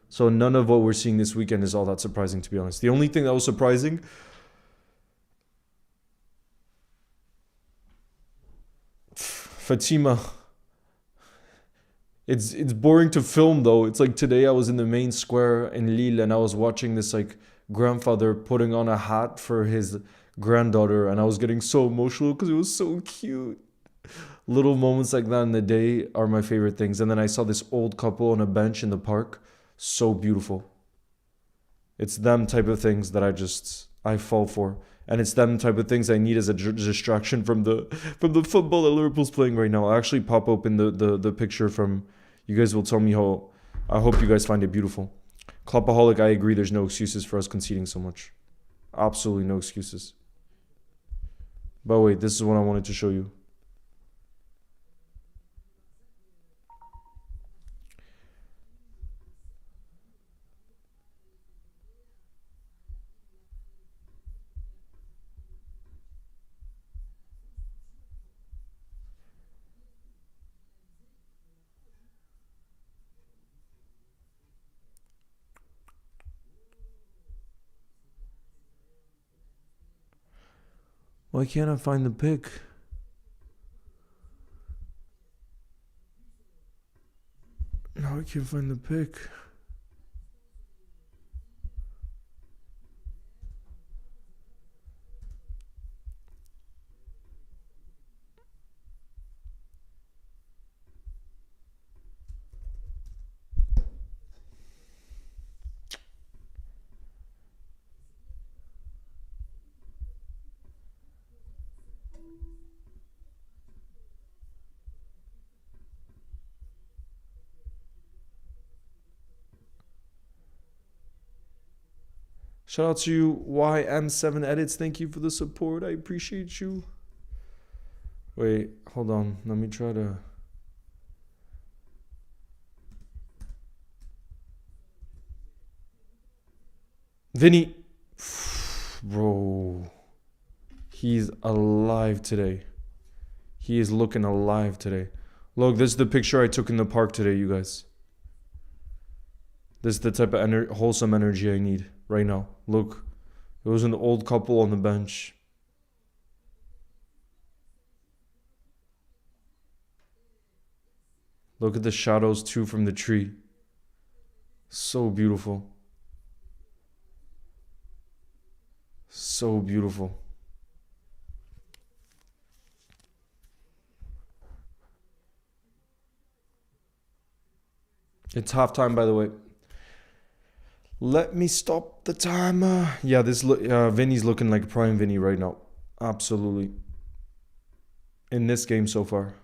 So none of what we're seeing this weekend is all that surprising, to be honest. The only thing that was surprising... Fatima... It's boring to film though. It's like today I was in the main square in Lille and I was watching this like grandfather putting on a hat for his granddaughter and I was getting so emotional because it was so cute. Little moments like that in the day are my favorite things. And then I saw this old couple on a bench in the park. So beautiful. It's them type of things that I fall for. And it's them type of things I need as a distraction from the football that Liverpool's playing right now. I'll actually pop open the picture from... You guys will tell me how... I hope you guys find it beautiful. Kloppaholic, I agree. There's no excuses for us conceding so much. Absolutely no excuses. But wait, this is what I wanted to show you. Why can't I find the pic? No, I can't find the pic. Shout out to you, YM7 Edits. Thank you for the support. I appreciate you. Wait, hold on. Let me try to... Vinny. Bro. He's alive today. He is looking alive today. Look, this is the picture I took in the park today, you guys. This is the type of wholesome energy I need right now. Look, it was an old couple on the bench. Look at the shadows too from the tree. So beautiful. So beautiful. It's halftime, by the way. Let me stop the timer. Yeah, Vinny's looking like prime Vinny right now. Absolutely. In this game so far.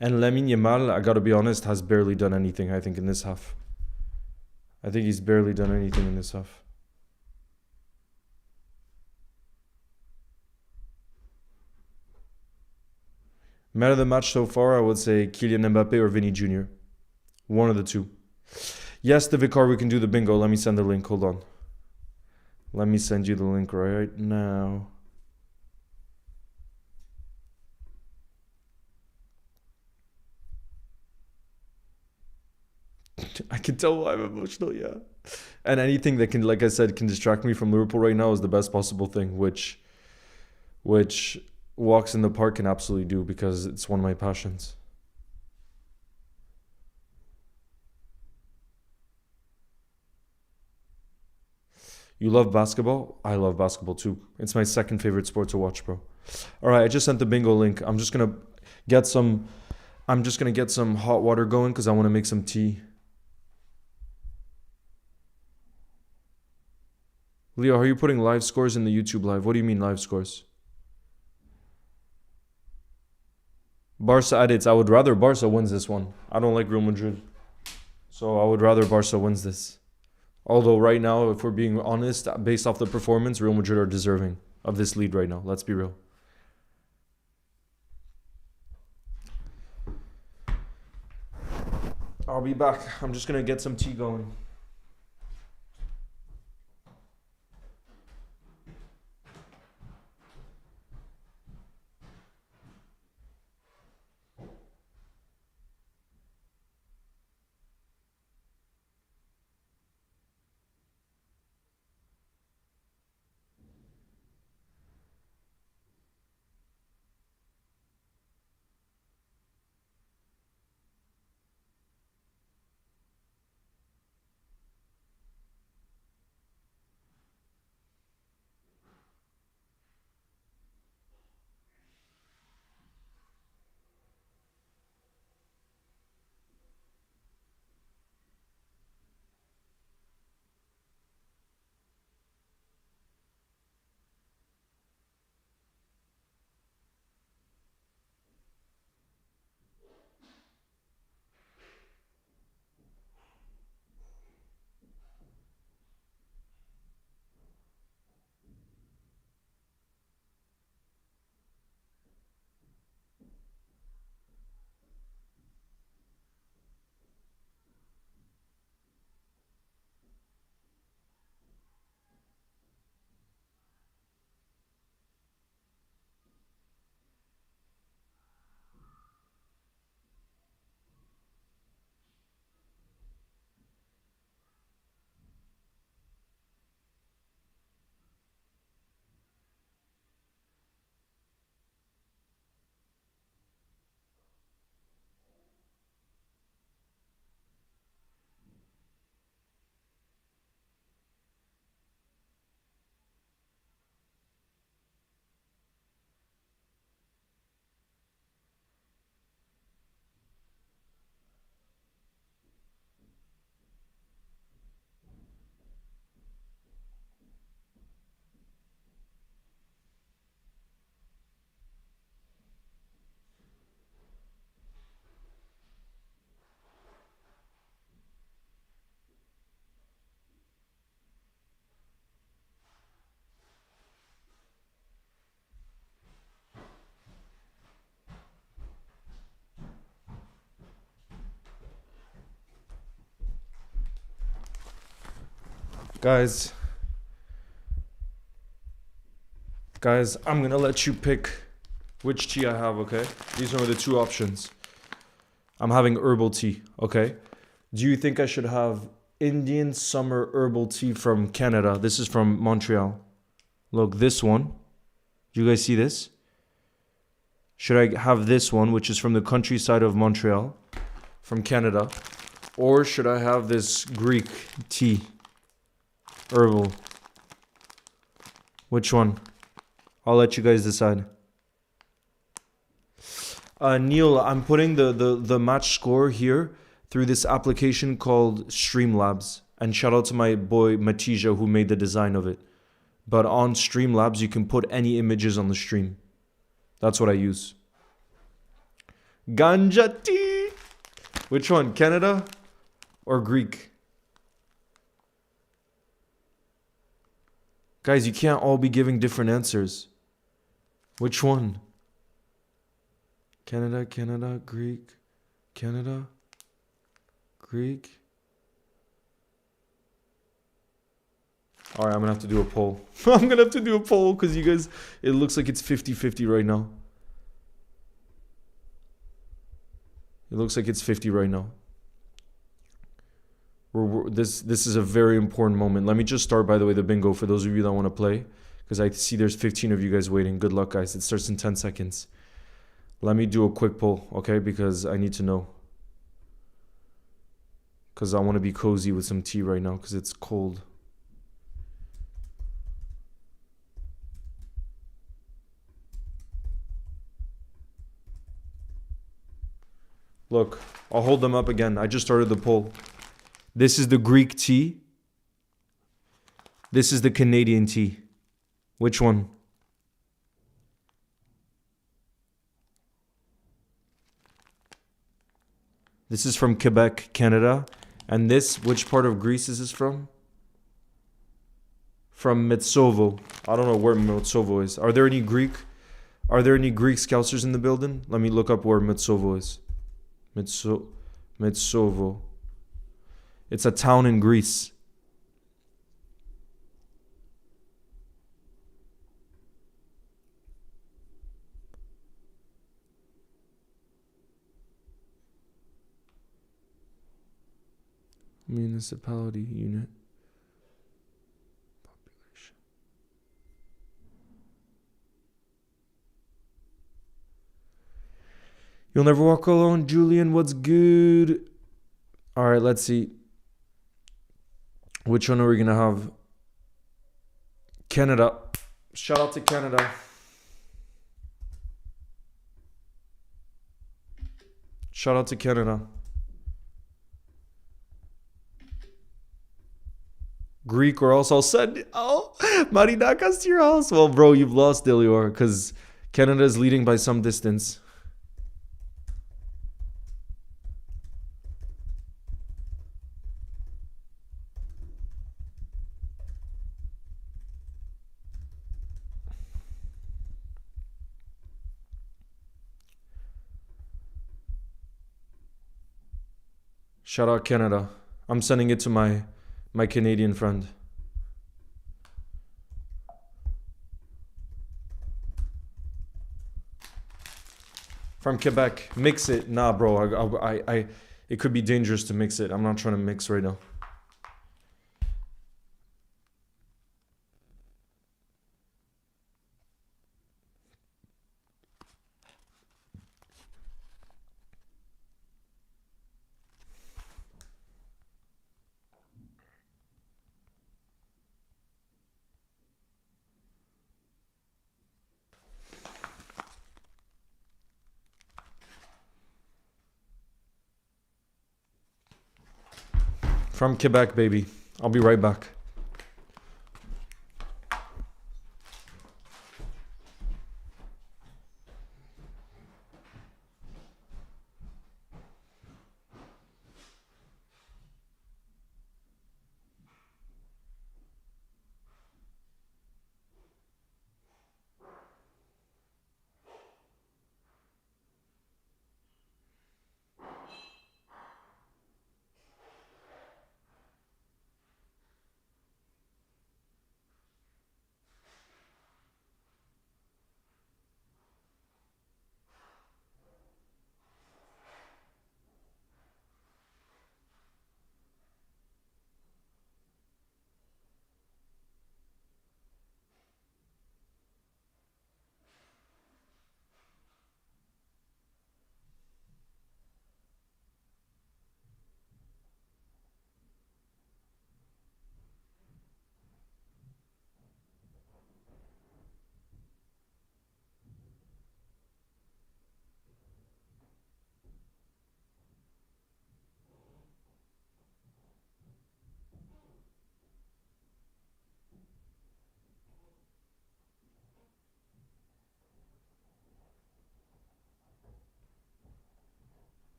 And Lamine Yamal, I gotta be honest, has barely done anything, I think, in this half. I think he's barely done anything in this half. Man of the match so far, I would say Kylian Mbappe or Vinny Jr. One of the two. Yes, the Vicar, we can do the bingo. Let me send the link. Hold on. Let me send you the link right now. I can tell why I'm emotional, yeah. And anything that can, like I said, can distract me from Liverpool right now is the best possible thing, which walks in the park can absolutely do, because it's one of my passions. You love basketball? I love basketball too. It's my second favorite sport to watch, bro. All right, I just sent the bingo link. I'm just gonna get some hot water going because I want to make some tea. Leo, are you putting live scores in the YouTube live? What do you mean live scores? Barca edits. I would rather Barca wins this one. I don't like Real Madrid. So I would rather Barca wins this. Although right now, if we're being honest, based off the performance, Real Madrid are deserving of this lead right now. Let's be real. I'll be back. I'm just going to get some tea going. Guys, I'm gonna let you pick which tea I have, okay? These are the two options. I'm having herbal tea, okay? Do you think I should have Indian summer herbal tea from Canada? This is from Montreal. Look, this one. Do you guys see this? Should I have this one, which is from the countryside of Montreal, from Canada? Or should I have this Greek tea? Herbal. Which one? I'll let you guys decide. Neil, I'm putting the match score here through this application called Streamlabs. And shout out to my boy Matija who made the design of it. But on Streamlabs, you can put any images on the stream. That's what I use. Ganja tea. Which one? Canada or Greek? Guys, you can't all be giving different answers. Which one? Canada, Canada, Greek, Canada, Greek. All right, I'm going to have to do a poll. I'm going to have to do a poll because you guys, it looks like it's 50-50 right now. It looks like it's 50 right now. This is a very important moment. Let me just start, by the way, the bingo for those of you that want to play. Because I see there's 15 of you guys waiting. Good luck, guys. It starts in 10 seconds. Let me do a quick poll, okay? Because I need to know. Because I want to be cozy with some tea right now because it's cold. Look, I'll hold them up again. I just started the poll. This is the Greek tea. This is the Canadian tea. Which one? This is from Quebec, Canada. And this, which part of Greece is this from? From Metsovo. I don't know where Metsovo is. Are there any Greek Scousers in the building? Let me look up where Metsovo is. Metsovo. It's a town in Greece. Municipality unit. Population. You'll never walk alone, Julian. What's good? All right, let's see. Which one are we going to have? Canada. Shout out to Canada. Shout out to Canada. Greek, or else I'll send. Oh, Marinakas to your house. Well, bro, you've lost, Delior, because Canada is leading by some distance. Shout out Canada. I'm sending it to my Canadian friend. From Quebec. Mix it. Nah, bro. It could be dangerous to mix it. I'm not trying to mix right now. From Quebec, baby. I'll be right back.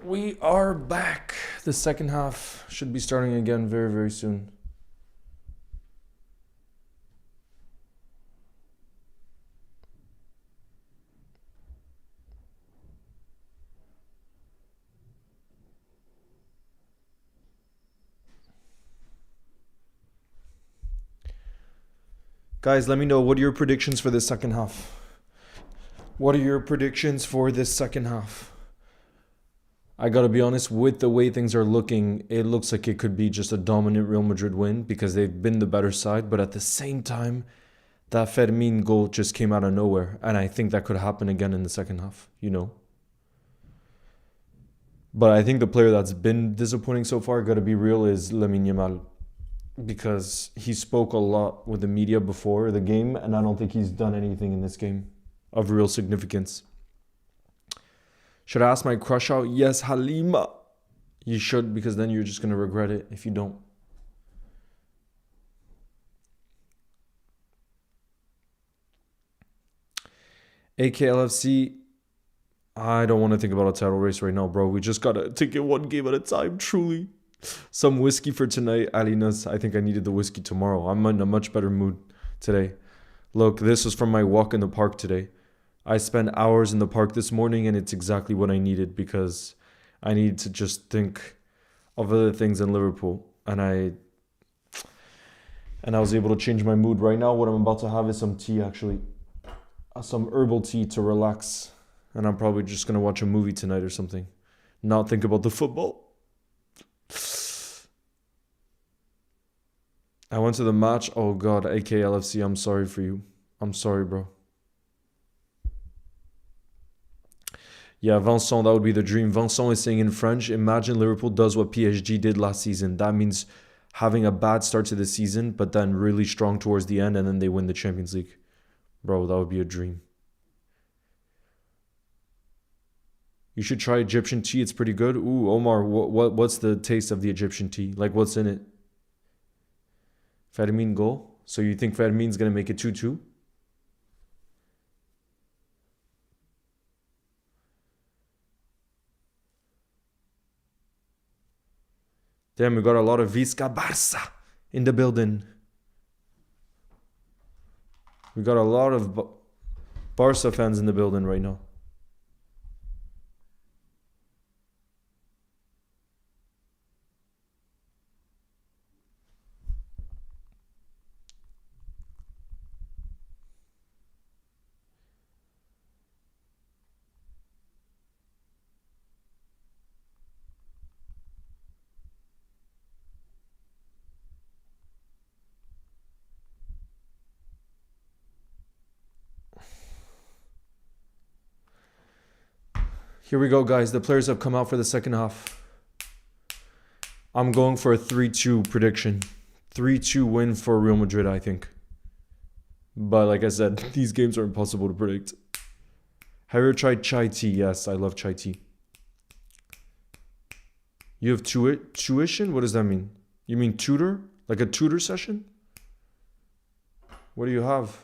We are back. The second half should be starting again very, very soon. Guys, let me know, what are your predictions for this second half? What are your predictions for this second half? I gotta be honest, with the way things are looking, it looks like it could be just a dominant Real Madrid win because they've been the better side. But at the same time, that Fermin goal just came out of nowhere. And I think that could happen again in the second half, you know. But I think the player that's been disappointing so far, gotta be real, is Lamine Yamal. Because he spoke a lot with the media before the game, and I don't think he's done anything in this game of real significance. Should I ask my crush out? Yes, Halima. You should, because then you're just going to regret it if you don't. AKLFC, I don't want to think about a title race right now, bro. We just got to take it one game at a time, truly. Some whiskey for tonight, Alinas. I think I needed the whiskey tomorrow. I'm in a much better mood today. Look, this was from my walk in the park today. I spent hours in the park this morning, and it's exactly what I needed because I needed to just think of other things in Liverpool. And I was able to change my mood. Right now, what I'm about to have is some tea, actually. Some herbal tea to relax. And I'm probably just going to watch a movie tonight or something. Not think about the football. I went to the match. Oh God, AKLFC, I'm sorry for you. I'm sorry, bro. Yeah, Vincent, that would be the dream. Vincent is saying in French, imagine Liverpool does what PSG did last season. That means having a bad start to the season, but then really strong towards the end, and then they win the Champions League. Bro, that would be a dream. You should try Egyptian tea. It's pretty good. Ooh, Omar, what's the taste of the Egyptian tea? Like, what's in it? Fermin goal. So you think Fermin's going to make it 2-2? Damn, we got a lot of Visca Barça in the building. We got a lot of Barça fans in the building right now. Here we go, guys. The players have come out for the second half. I'm going for a 3-2 prediction. 3-2 win for Real Madrid, I think. But like I said, these games are impossible to predict. Have you ever tried chai tea? Yes, I love chai tea. You have tuition? What does that mean? You mean tutor? Like a tutor session? What do you have?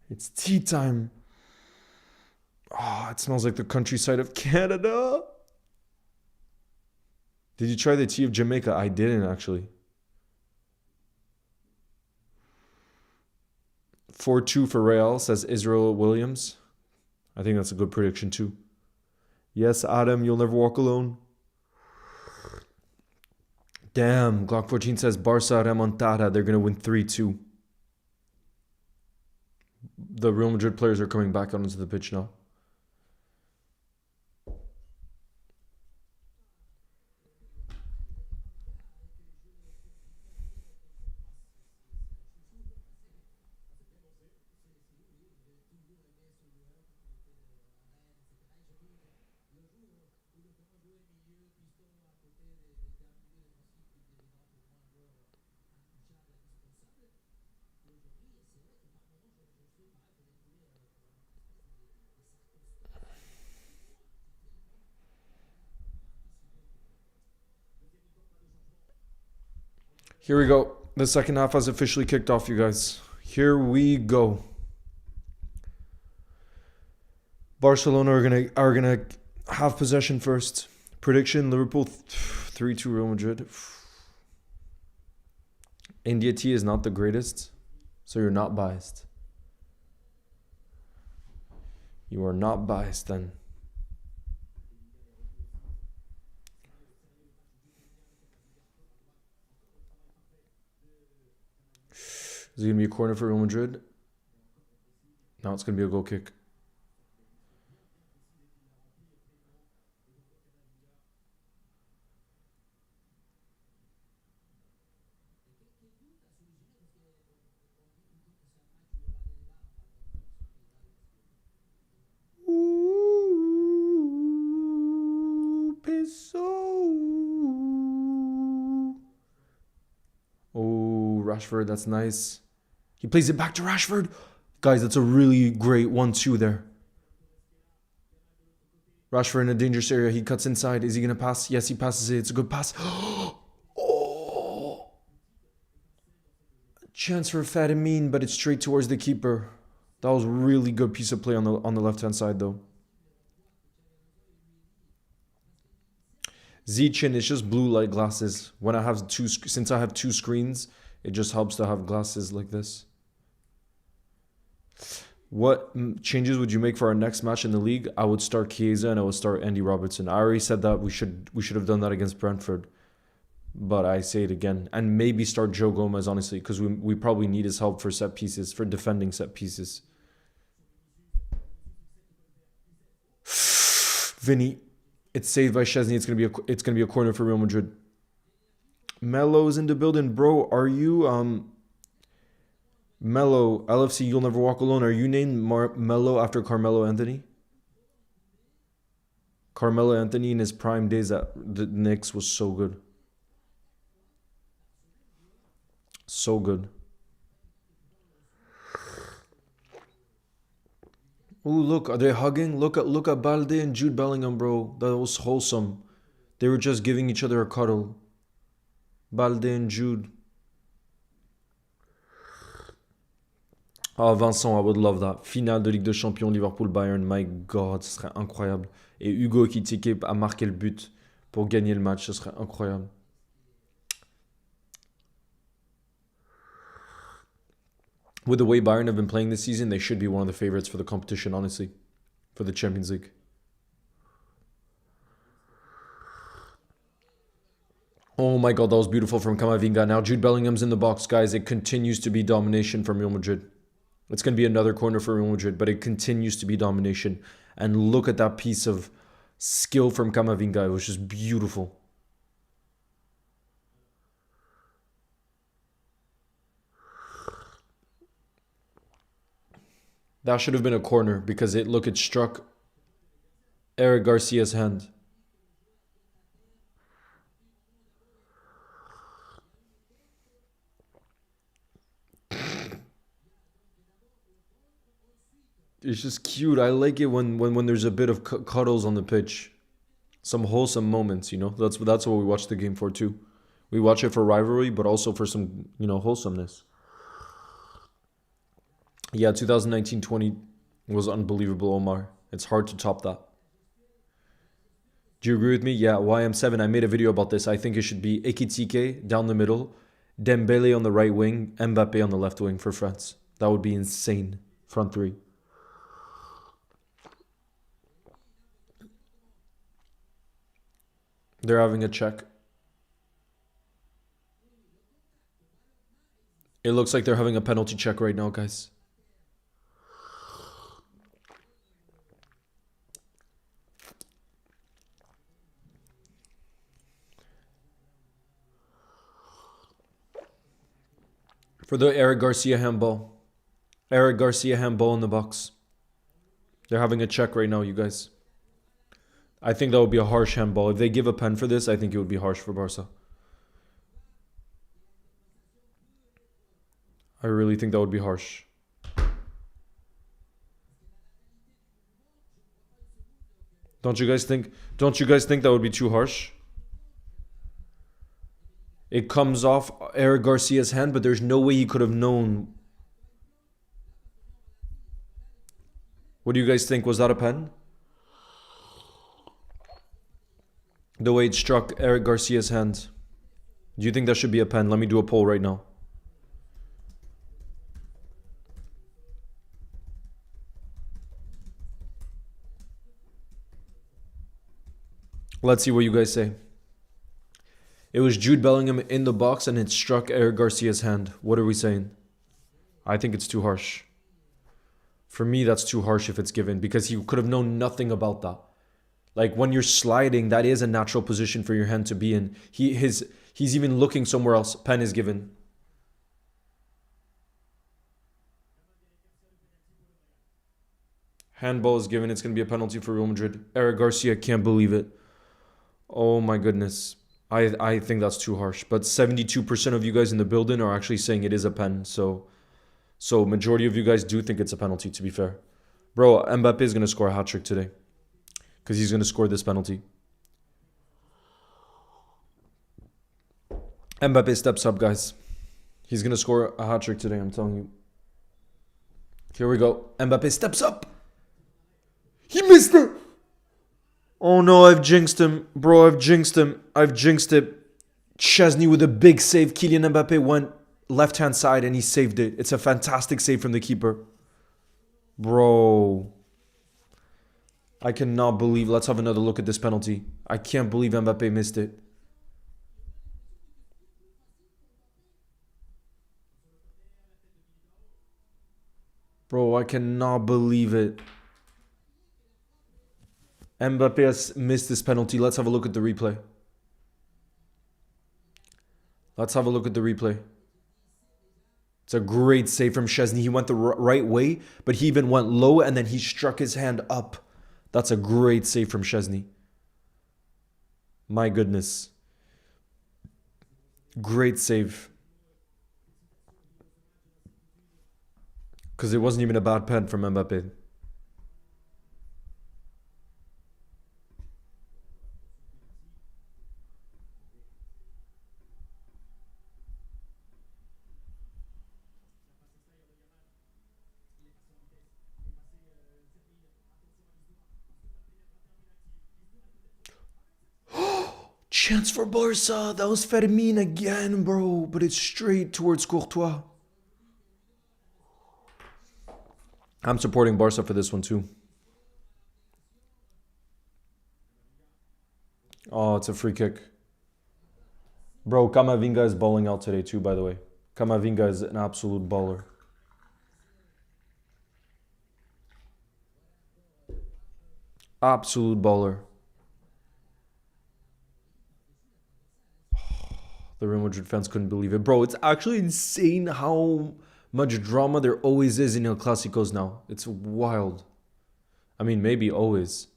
It's tea time. Oh, it smells like the countryside of Canada. Did you try the tea of Jamaica? I didn't, actually. 4-2 for Real, says Israel Williams. I think that's a good prediction, too. Yes, Adam, you'll never walk alone. Damn, Glock 14 says Barça remontada. They're going to win 3-2. The Real Madrid players are coming back onto the pitch now. Here we go. The second half has officially kicked off, you guys. Here we go. Barcelona are gonna have possession first. Prediction: Liverpool 3-2 Real Madrid. India T is not the greatest, so you're not biased. You are not biased then. Is it going to be a corner for Real Madrid? No, it's going to be a goal kick. Ooh, peso. Oh, Rashford, that's nice. He plays it back to Rashford. Guys, that's a really great 1-2 there. Rashford in a dangerous area. He cuts inside. Is he going to pass? Yes, he passes it. It's a good pass. Oh! Chance for Fadamine, but it's straight towards the keeper. That was a really good piece of play on the left-hand side, though. Zichin is just blue light glasses. When I have since I have two screens, it just helps to have glasses like this. What changes would you make for our next match in the league? I would start Chiesa and I would start Andy Robertson. I already said that we should have done that against Brentford, but I say it again. And maybe start Joe Gomez, honestly, because we probably need his help for set pieces, for defending set pieces. Vinny, it's saved by Szczesny. It's gonna be a corner for Real Madrid. Melo's in the building, bro. Are you Melo, LFC, you'll never walk alone. Are you named Melo after Carmelo Anthony? Carmelo Anthony in his prime days at the Knicks was so good. So good. Oh, look, are they hugging? Look at Balde and Jude Bellingham, bro. That was wholesome. They were just giving each other a cuddle. Balde and Jude. Ah, Vincent, I would love that. Finale de Ligue des Champions, Liverpool-Bayern. My God, ce serait incroyable. Et Hugo Ekitike a marqué le but pour gagner le match. Ce serait incroyable. With the way Bayern have been playing this season, they should be one of the favorites for the competition, honestly. For the Champions League. Oh my God, that was beautiful from Camavinga. Now Jude Bellingham's in the box, guys. It continues to be domination from Real Madrid. It's going to be another corner for Real Madrid, but it continues to be domination. And look at that piece of skill from Camavinga. It was just beautiful. That should have been a corner because it struck Eric Garcia's hand. It's just cute. I like it when there's a bit of cuddles on the pitch. Some wholesome moments, you know. That's what we watch the game for too. We watch it for rivalry, but also for some, wholesomeness. Yeah, 2019-20 was unbelievable, Omar. It's hard to top that. Do you agree with me? Yeah, YM7, I made a video about this. I think it should be Ekitike down the middle, Dembele on the right wing, Mbappe on the left wing for France. That would be insane. Front three. They're having a check. It looks like they're having a penalty check right now, guys. For the Eric Garcia handball. Eric Garcia handball in the box. They're having a check right now, you guys. I think that would be a harsh handball. If they give a pen for this, I think it would be harsh for Barca. I really think that would be harsh. Don't you guys think that would be too harsh? It comes off Eric Garcia's hand, but there's no way he could have known. What do you guys think? Was that a pen? The way it struck Eric Garcia's hand. Do you think that should be a pen? Let me do a poll right now. Let's see what you guys say. It was Jude Bellingham in the box and it struck Eric Garcia's hand. What are we saying? I think it's too harsh. For me, that's too harsh if it's given because he could have known nothing about that. Like when you're sliding, that is a natural position for your hand to be in. He's even looking somewhere else. Pen is given. Handball is given. It's going to be a penalty for Real Madrid. Eric Garcia can't believe it. Oh my goodness. I think that's too harsh. But 72% of you guys in the building are actually saying it is a pen. So majority of you guys do think it's a penalty, to be fair. Bro, Mbappe is going to score a hat-trick today. Because he's going to score this penalty. Mbappe steps up, guys. He's going to score a hat-trick today, I'm telling you. Here we go. Mbappe steps up. He missed it. Oh no, I've jinxed him. Bro, I've jinxed him. I've jinxed it. Chesney with a big save. Kylian Mbappe went left-hand side and he saved it. It's a fantastic save from the keeper. Bro. I cannot believe. Let's have another look at this penalty. I can't believe Mbappe missed it. Bro, I cannot believe it. Mbappe has missed this penalty. Let's have a look at the replay. Let's have a look at the replay. It's a great save from Chesney. He went the right way, but he even went low and then he struck his hand up. That's a great save from Chesney. My goodness. Great save. Because it wasn't even a bad pen from Mbappe. Chance for Barca. That was Fermin again, bro. But it's straight towards Courtois. I'm supporting Barca for this one too. Oh, it's a free kick. Bro, Camavinga is balling out today too, by the way. Camavinga is an absolute baller. Absolute baller. The Real Madrid fans couldn't believe it. Bro, it's actually insane how much drama there always is in El Clásicos now. It's wild. I mean, maybe always.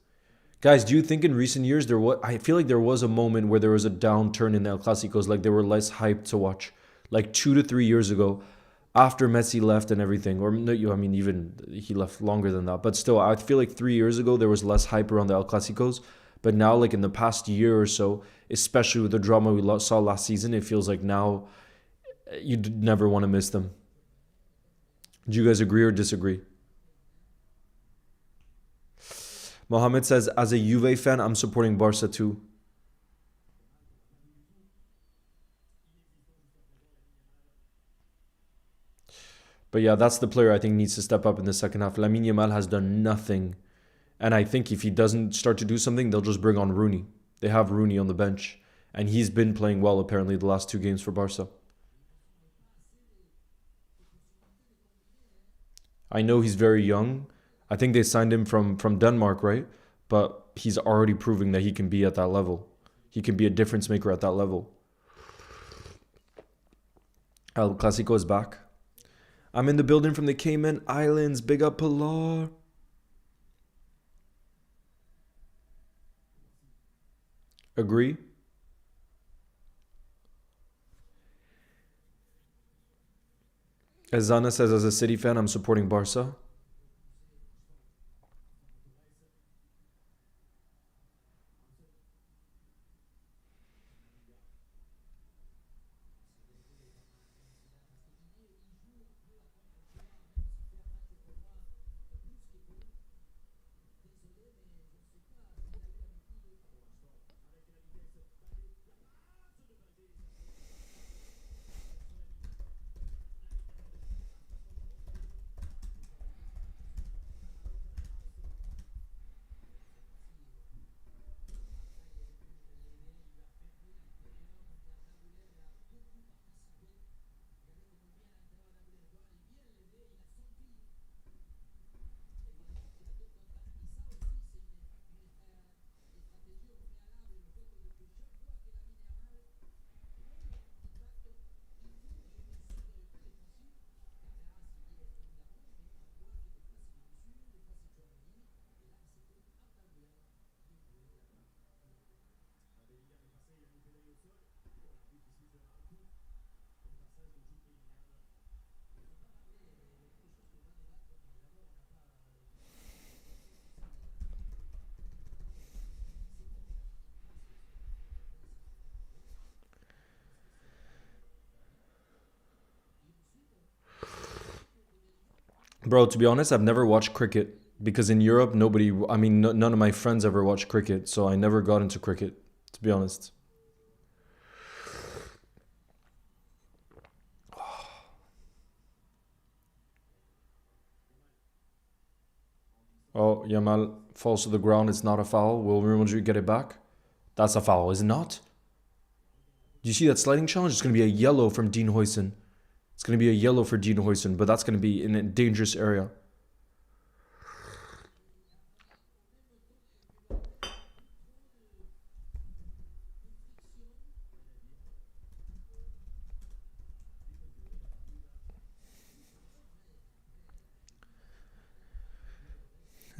Guys, do you think in recent years I feel like there was a moment where there was a downturn in El Clásicos, like they were less hyped to watch. Like 2 to 3 years ago, after Messi left and everything. Or, I mean, even he left longer than that. But still, I feel like 3 years ago, there was less hype around the El Clásicos. But now, like in the past year or so, especially with the drama we saw last season, it feels like now you'd never want to miss them. Do you guys agree or disagree? Mohammed says, as a Juve fan, I'm supporting Barca too. But yeah, that's the player I think needs to step up in the second half. Lamine Yamal has done nothing. And I think if he doesn't start to do something, they'll just bring on Rooney. They have Rooney on the bench. And he's been playing well, apparently, the last 2 games for Barca. I know he's very young. I think they signed him from Denmark, right? But he's already proving that he can be at that level. He can be a difference maker at that level. El Clásico is back. I'm in the building from the Cayman Islands. Big up, Pilar. Agree? As Zana says, as a City fan, I'm supporting Barca. Bro, to be honest, I've never watched cricket because in Europe, nobody, I mean, none of my friends ever watched cricket, so I never got into cricket, to be honest. Oh, Yamal falls to the ground. It's not a foul. Will Real Madrid get it back? That's a foul, is it not? Do you see that sliding challenge? It's going to be a yellow from Dean Huyson. It's going to be a yellow for Dean Huyson, but that's going to be in a dangerous area.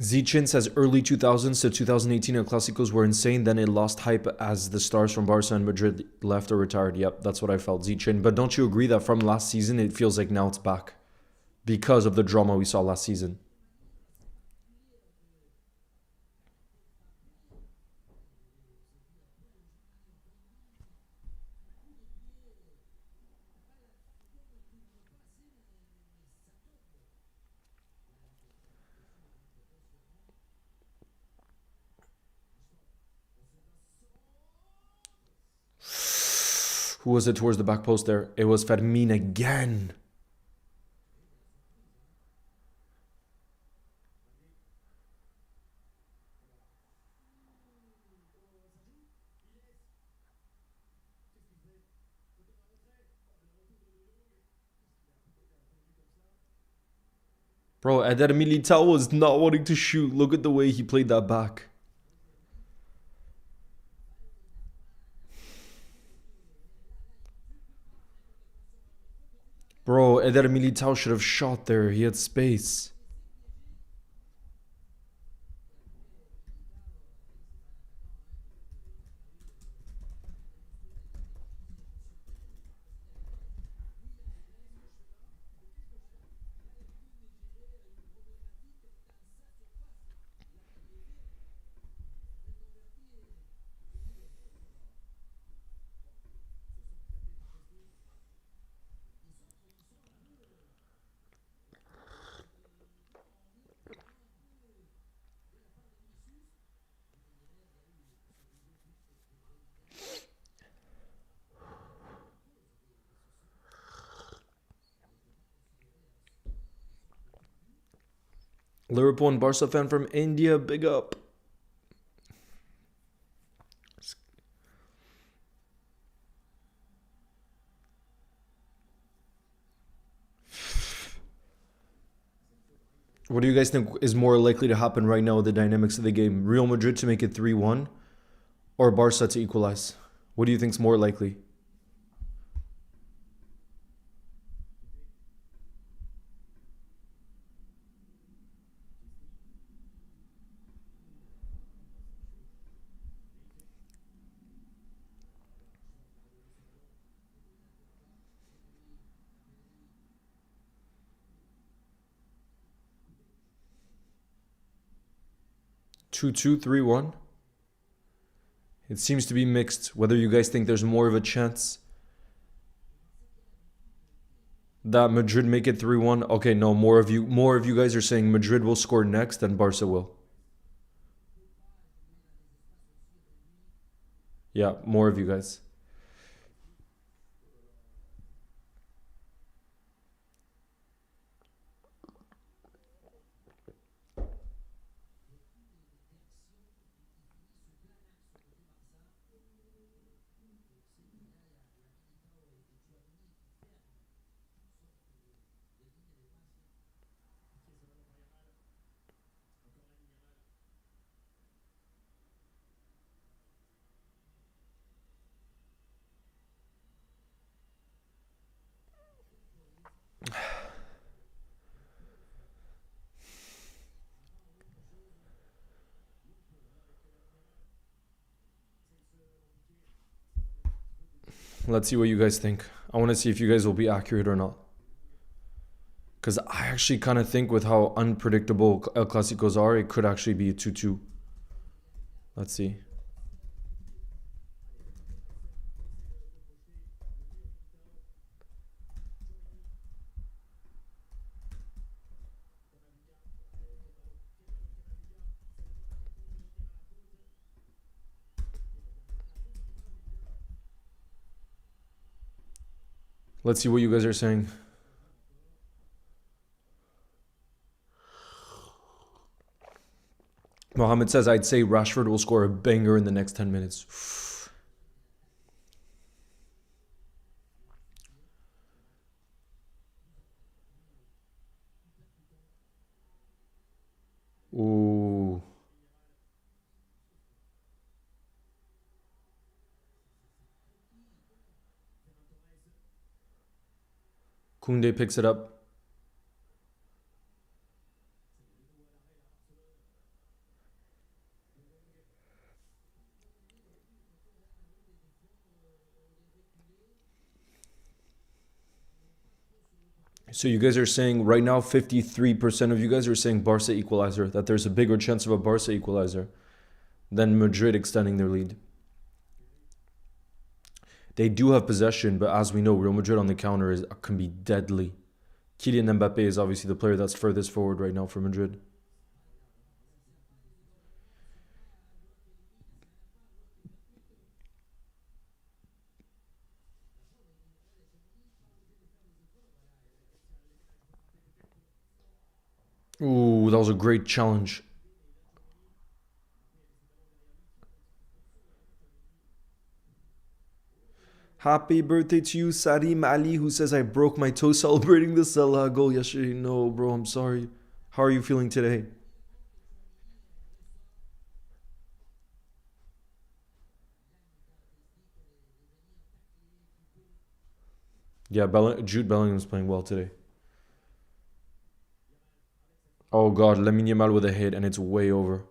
Zichin says early 2000s to 2018 El Clásicos were insane. Then it lost hype as the stars from Barca and Madrid left or retired. Yep, that's what I felt, Zichin. But don't you agree that from last season, it feels like now it's back because of the drama we saw last season? Who was it towards the back post there? It was Fermin again. Bro, Eder Militao was not wanting to shoot. Look at the way he played that back. Bro, Eder Militao should have shot there. He had space. Liverpool and Barca fan from India, big up. What do you guys think is more likely to happen right now with the dynamics of the game? Real Madrid to make it 3-1 or Barca to equalize? What do you think is more likely? Two, 3-1. It seems to be mixed. Whether you guys think there's more of a chance that Madrid make it 3-1. Okay, no, more of you guys are saying Madrid will score next and Barca will. Yeah, more of you guys. Let's see what you guys think. I want to see if you guys will be accurate or not. Because I actually kind of think with how unpredictable El Clásicos are, it could actually be a 2-2. Let's see. Let's see what you guys are saying. Mohammed says, I'd say Rashford will score a banger in the next 10 minutes. Ooh. Koundé picks it up. So you guys are saying right now 53% of you guys are saying Barca equalizer, that there's a bigger chance of a Barca equalizer than Madrid extending their lead. They do have possession, but as we know, Real Madrid on the counter can be deadly. Kylian Mbappe is obviously the player that's furthest forward right now for Madrid. Ooh, that was a great challenge. Happy birthday to you, Sadim Ali, who says I broke my toe celebrating the Salah goal yesterday. No, bro, I'm sorry. How are you feeling today? Yeah, Jude Bellingham's playing well today. Oh God, Lamine Yamal with a hit and it's way over.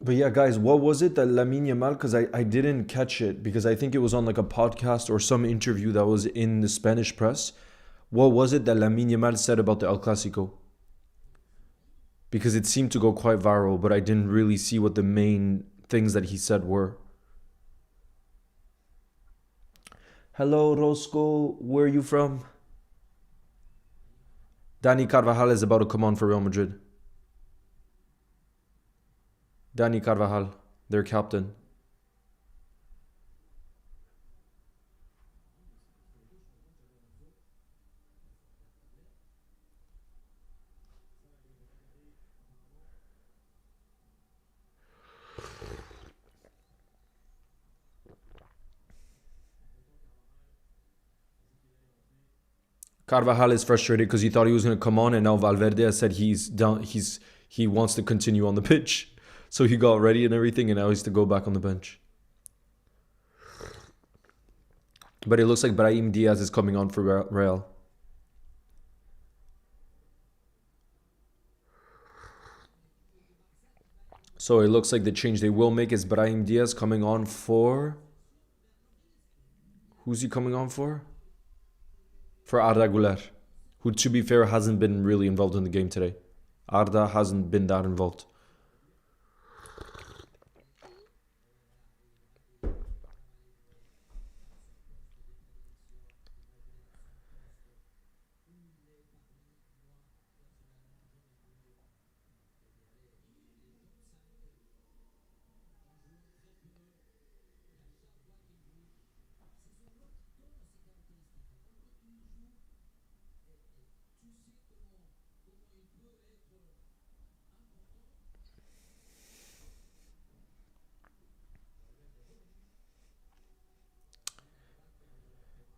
But yeah, guys, what was it that Lamine Yamal? Because I didn't catch it because I think it was on like a podcast or some interview that was in the Spanish press. What was it that Lamine Yamal said about the El Clasico? Because it seemed to go quite viral, but I didn't really see what the main things that he said were. Hello, Roscoe. Where are you from? Dani Carvajal is about to come on for Real Madrid. Dani Carvajal, their captain. Carvajal is frustrated because he thought he was going to come on, and now Valverde has said he's done. He wants to continue on the pitch, so he got ready and everything, and now he's to go back on the bench. But it looks like Brahim Diaz is coming on for Real. So it looks like the change they will make is Brahim Diaz coming on for. Who's he coming on for? For Arda Güler, who, to be fair, hasn't been really involved in the game today. Arda hasn't been that involved.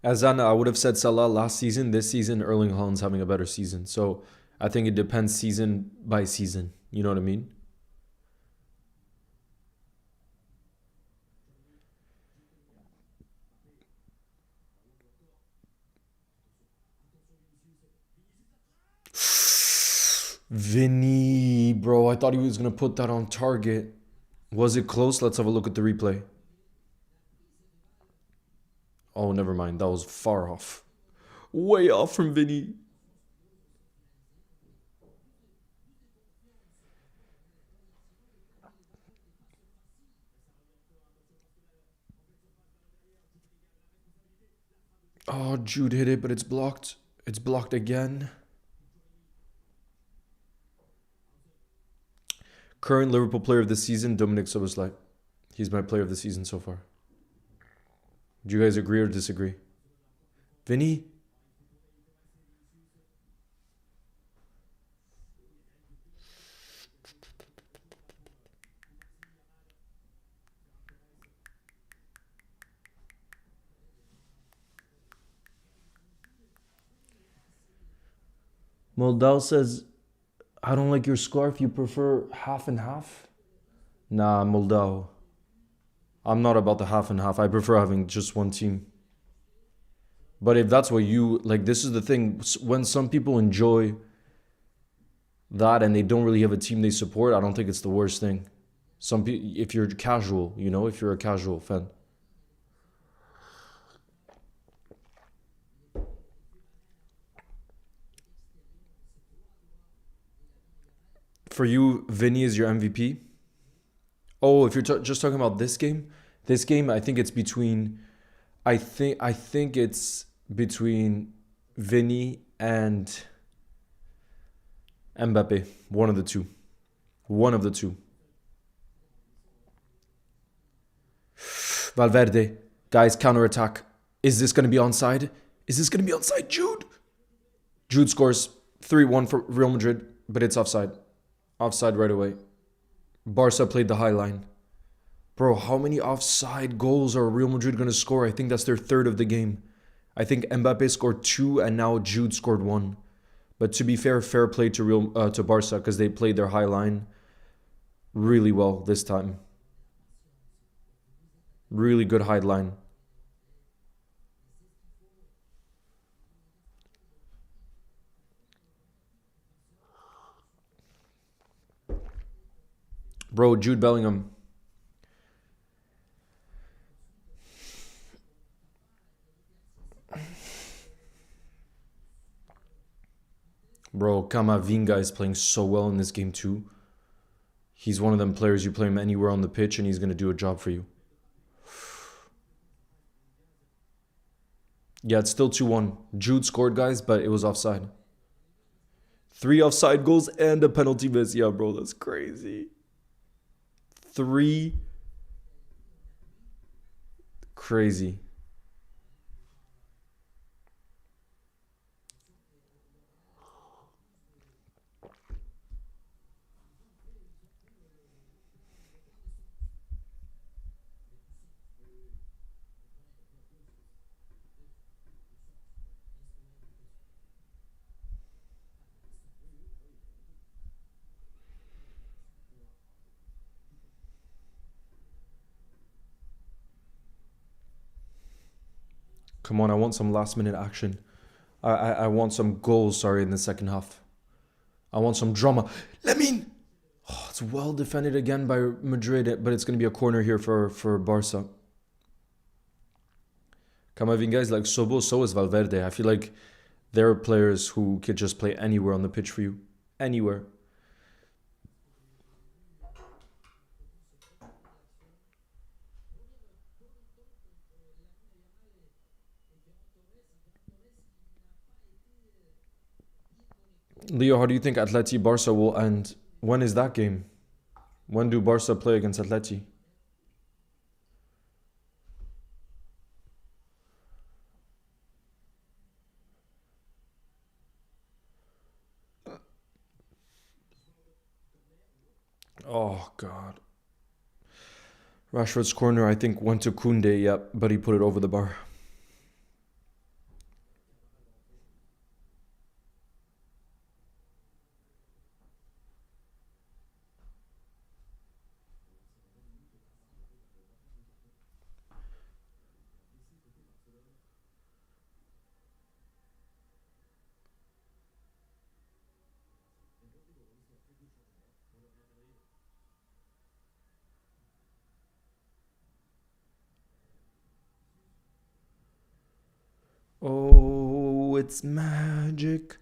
Azana, I would have said Salah last season. This season, Erling Haaland's having a better season. So I think it depends season by season. You know what I mean? Vinny, bro, I thought he was going to put that on target. Was it close? Let's have a look at the replay. Oh, never mind. That was far off. Way off from Vinny. Oh, Jude hit it, but it's blocked. It's blocked again. Current Liverpool player of the season, Dominic Szoboszlai. He's my player of the season so far. Do you guys agree or disagree? Vinny? Moldal says, I don't like your scarf. You prefer half and half? Nah, Moldal. I'm not about the half and half. I prefer having just one team. But if that's what you like, this is the thing. When some people enjoy that and they don't really have a team they support, I don't think it's the worst thing. Some people, if you're casual, you know, if you're a casual fan. For you, Vinny is your MVP. Oh, if you're just talking about this game, I think it's between. I think it's between Vinny and Mbappe. One of the two. One of the two. Valverde, guys, counterattack. Is this going to be onside? Is this going to be onside, Jude? Jude scores 3-1 for Real Madrid, but it's offside. Offside right away. Barca played the high line. Bro, how many offside goals are Real Madrid going to score? I think that's their third of the game. I think Mbappe scored 2 and now Jude scored 1. But to be fair play to Barca because they played their high line really well this time. Really good high line. Bro, Jude Bellingham. Bro, Camavinga is playing so well in this game too. He's one of them players you play him anywhere on the pitch and he's going to do a job for you. Yeah, it's still 2-1. Jude scored, guys, but it was offside. 3 offside goals and a penalty miss. Yeah, bro, that's crazy. 3. Crazy. Come on, I want some last minute action. I want some goals, sorry, in the second half. I want some drama. Lemine! Oh, it's well defended again by Madrid, but it's going to be a corner here for Barca. Camavinga is like Sobo, so is Valverde. I feel like there are players who could just play anywhere on the pitch for you. Anywhere. Leo, how do you think Atleti Barca will end? When is that game? When do Barca play against Atleti? Oh, God. Rashford's corner, I think, went to Koundé, yep, but he put it over the bar. Oh, it's magic.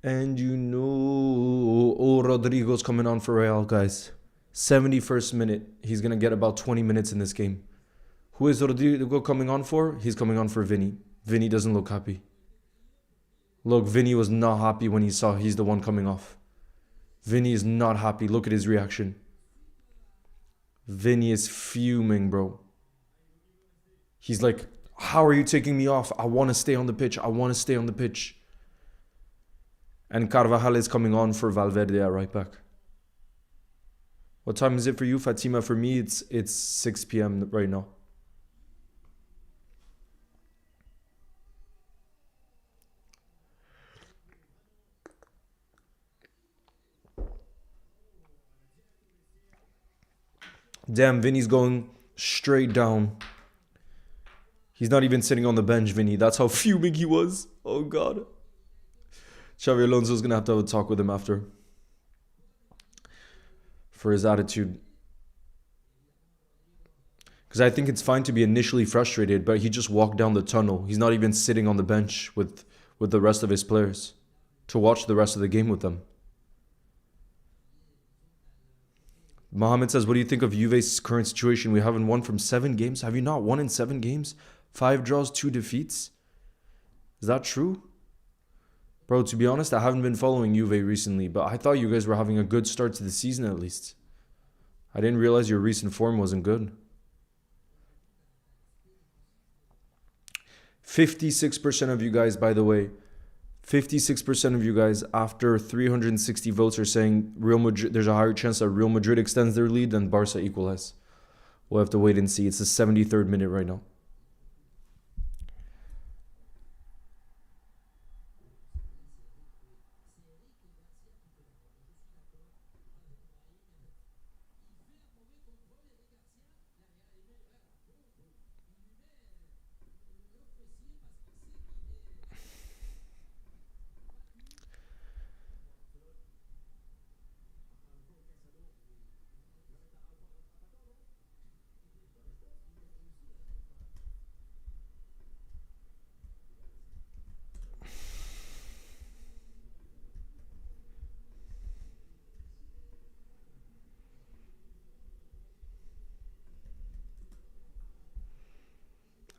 And you know, oh, Rodrigo's coming on for Real, guys. 71st minute. He's going to get about 20 minutes in this game. Who is Rodrigo coming on for? He's coming on for Vinny. Vinny doesn't look happy. Look, Vinny was not happy when he saw he's the one coming off. Vinny is not happy. Look at his reaction. Vinny is fuming, bro. He's like, how are you taking me off? I want to stay on the pitch. I want to stay on the pitch. And Carvajal is coming on for Valverde at right back. What time is it for you, Fatima? For me, it's 6 p.m. right now. Damn, Vinny's going straight down. He's not even sitting on the bench, Vinny. That's how fuming he was. Oh, God. Xavi Alonso's going to have a talk with him after. For his attitude. Because I think it's fine to be initially frustrated, but he just walked down the tunnel. He's not even sitting on the bench with the rest of his players to watch the rest of the game with them. Mohammed says, what do you think of Juve's current situation? We haven't won from 7 games. Have you not won in 7 games? 5 draws, 2 defeats? Is that true? Bro, to be honest, I haven't been following Juve recently, but I thought you guys were having a good start to the season at least. I didn't realize your recent form wasn't good. 56% of you guys, by the way, 56% of you guys after 360 votes are saying Real Madrid, there's a higher chance that Real Madrid extends their lead than Barca equalize. We'll have to wait and see. It's the 73rd minute right now.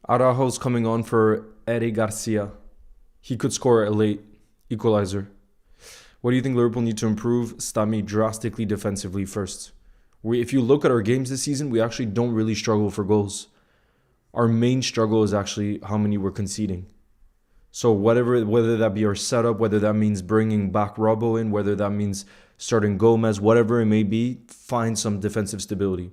Araujo's coming on for Eric Garcia. He could score a late equalizer. What do you think Liverpool need to improve? Stami drastically defensively first. If you look at our games this season, we actually don't really struggle for goals. Our main struggle is actually how many we're conceding. So whether that be our setup, whether that means bringing back Robbo in, whether that means starting Gomez, whatever it may be, find some defensive stability.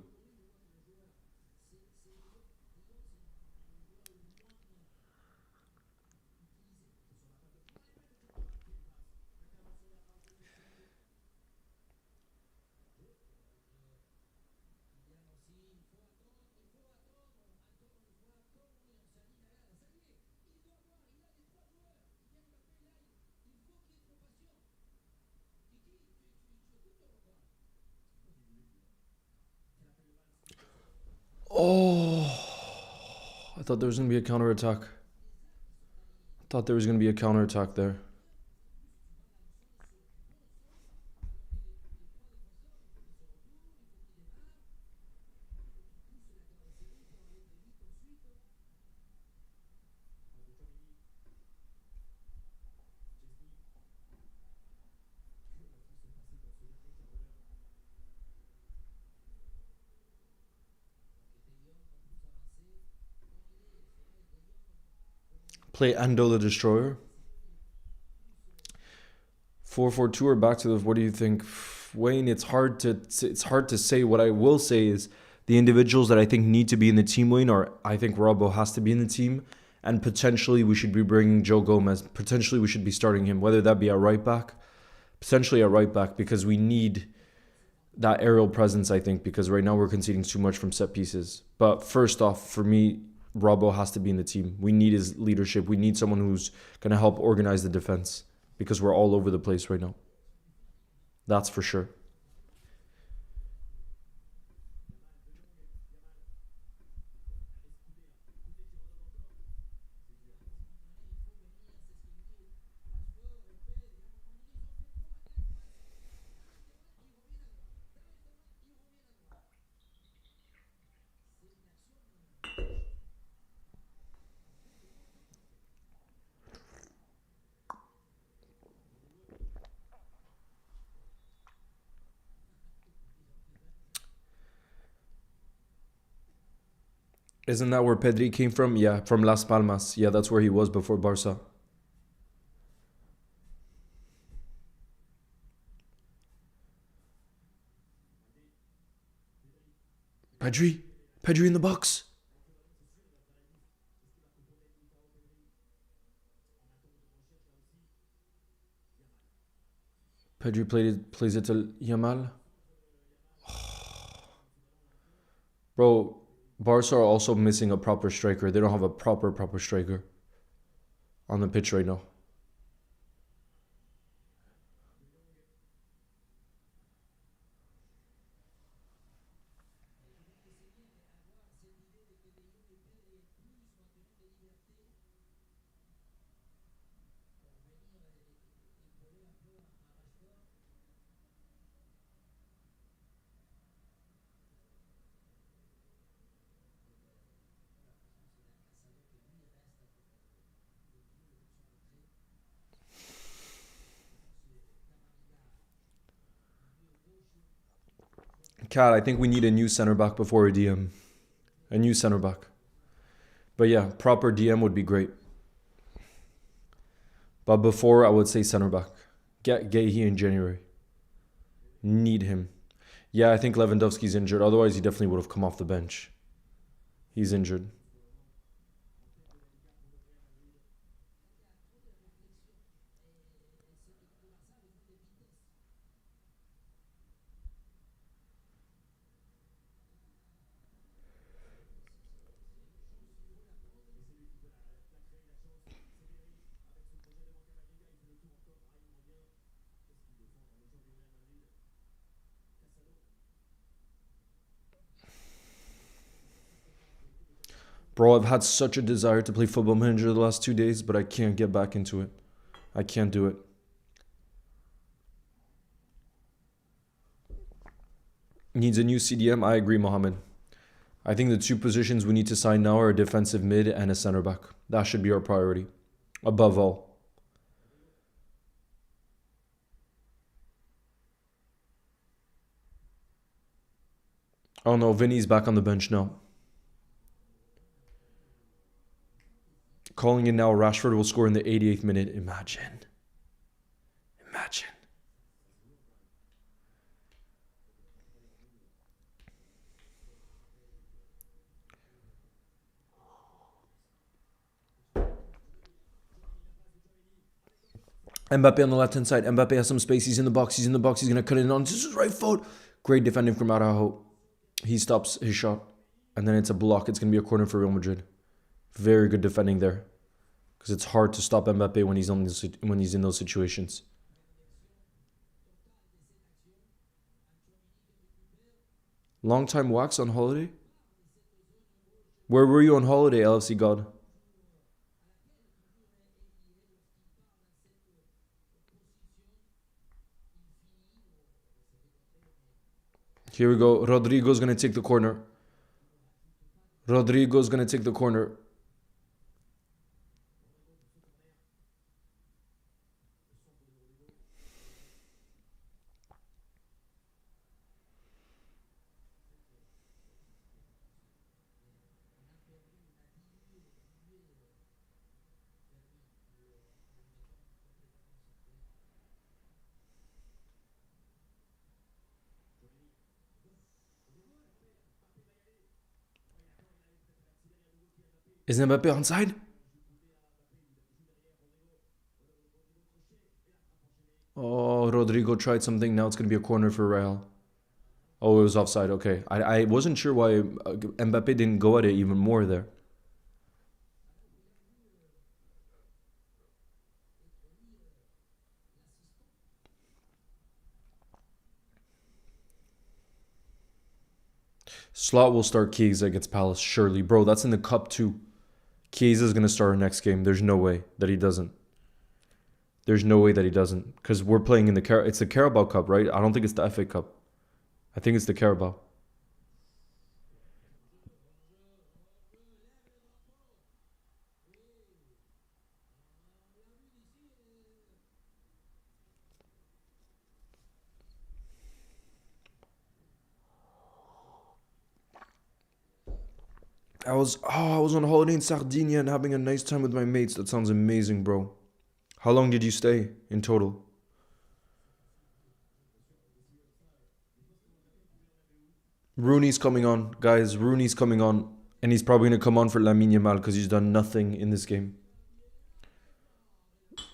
Oh, I thought there was going to be a counterattack. There. Play Ando the Destroyer. 4-4-2 or back to the. What do you think, Wayne? It's hard to say. What I will say is the individuals that I think need to be in the team, Wayne, are I think Robbo has to be in the team, and potentially we should be bringing Joe Gomez. Potentially we should be starting him, whether that be a right back, potentially a right back, because we need that aerial presence. I think because right now we're conceding too much from set pieces. But first off, for me, Robbo has to be in the team. We need his leadership. We need someone who's going to help organize the defense because we're all over the place right now. That's for sure. Isn't that where Pedri came from? Yeah, from Las Palmas. Yeah, that's where he was before Barca. Pedri. Pedri in the box. Pedri plays it to Yamal. Bro, Barca are also missing a proper striker. They don't have a proper striker on the pitch right now. Cat, I think we need a new center back before a DM. A new center back. But yeah, proper DM would be great. But before, I would say center back. Get Gahey in January. Need him. Yeah, I think Lewandowski's injured. Otherwise, he definitely would have come off the bench. He's injured. Bro, I've had such a desire to play Football Manager the last 2 days, but I can't get back into it. I can't do it. Needs a new CDM. I agree, Mohammed. I think the two positions we need to sign now are a defensive mid and a center back. That should be our priority. Above all. Oh no, Vinny's back on the bench now. Calling in now, Rashford will score in the 88th minute. Imagine. Imagine. Mbappe on the left-hand side. Mbappe has some space. He's in the box. He's in the box. He's going to cut it on his right foot. Great defending from Araujo. He stops his shot. And then it's a block. It's going to be a corner for Real Madrid. Very good defending there. Because it's hard to stop Mbappe when he's in those situations. Long time wax on holiday? Where were you on holiday, LFC God? Here we go. Rodrigo's going to take the corner. Rodrigo's going to take the corner. Is Mbappe onside? Oh, Rodrigo tried something. Now it's going to be a corner for Real. Oh, it was offside. Okay. I wasn't sure why Mbappe didn't go at it even more there. Slot will start Chiesa against Palace, surely. Bro, that's in the Cup too. Chiesa's going to start our next game. There's no way that he doesn't. There's no way that he doesn't. Because we're playing in the it's the Carabao Cup, right? I don't think it's the FA Cup. I think it's the Carabao. I was on holiday in Sardinia and having a nice time with my mates. That sounds amazing, bro. How long did you stay in total? Rooney's coming on, guys. Rooney's coming on, and he's probably gonna come on for Lamine Yamal because he's done nothing in this game.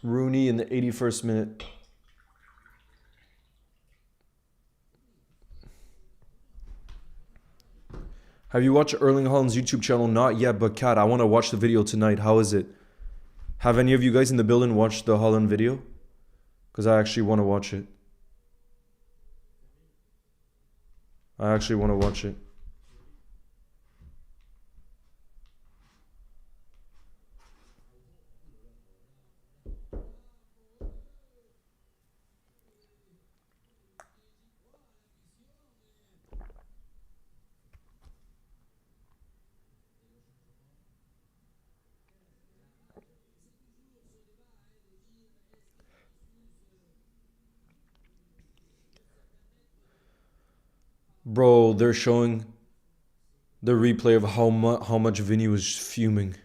Rooney in the 81st minute. Have you watched Erling Haaland's YouTube channel? Not yet, but Kat, I want to watch the video tonight. How is it? Have any of you guys in the building watched the Haaland video? Because I actually want to watch it. I actually want to watch it. Bro, they're showing the replay of how much Vinny was fuming.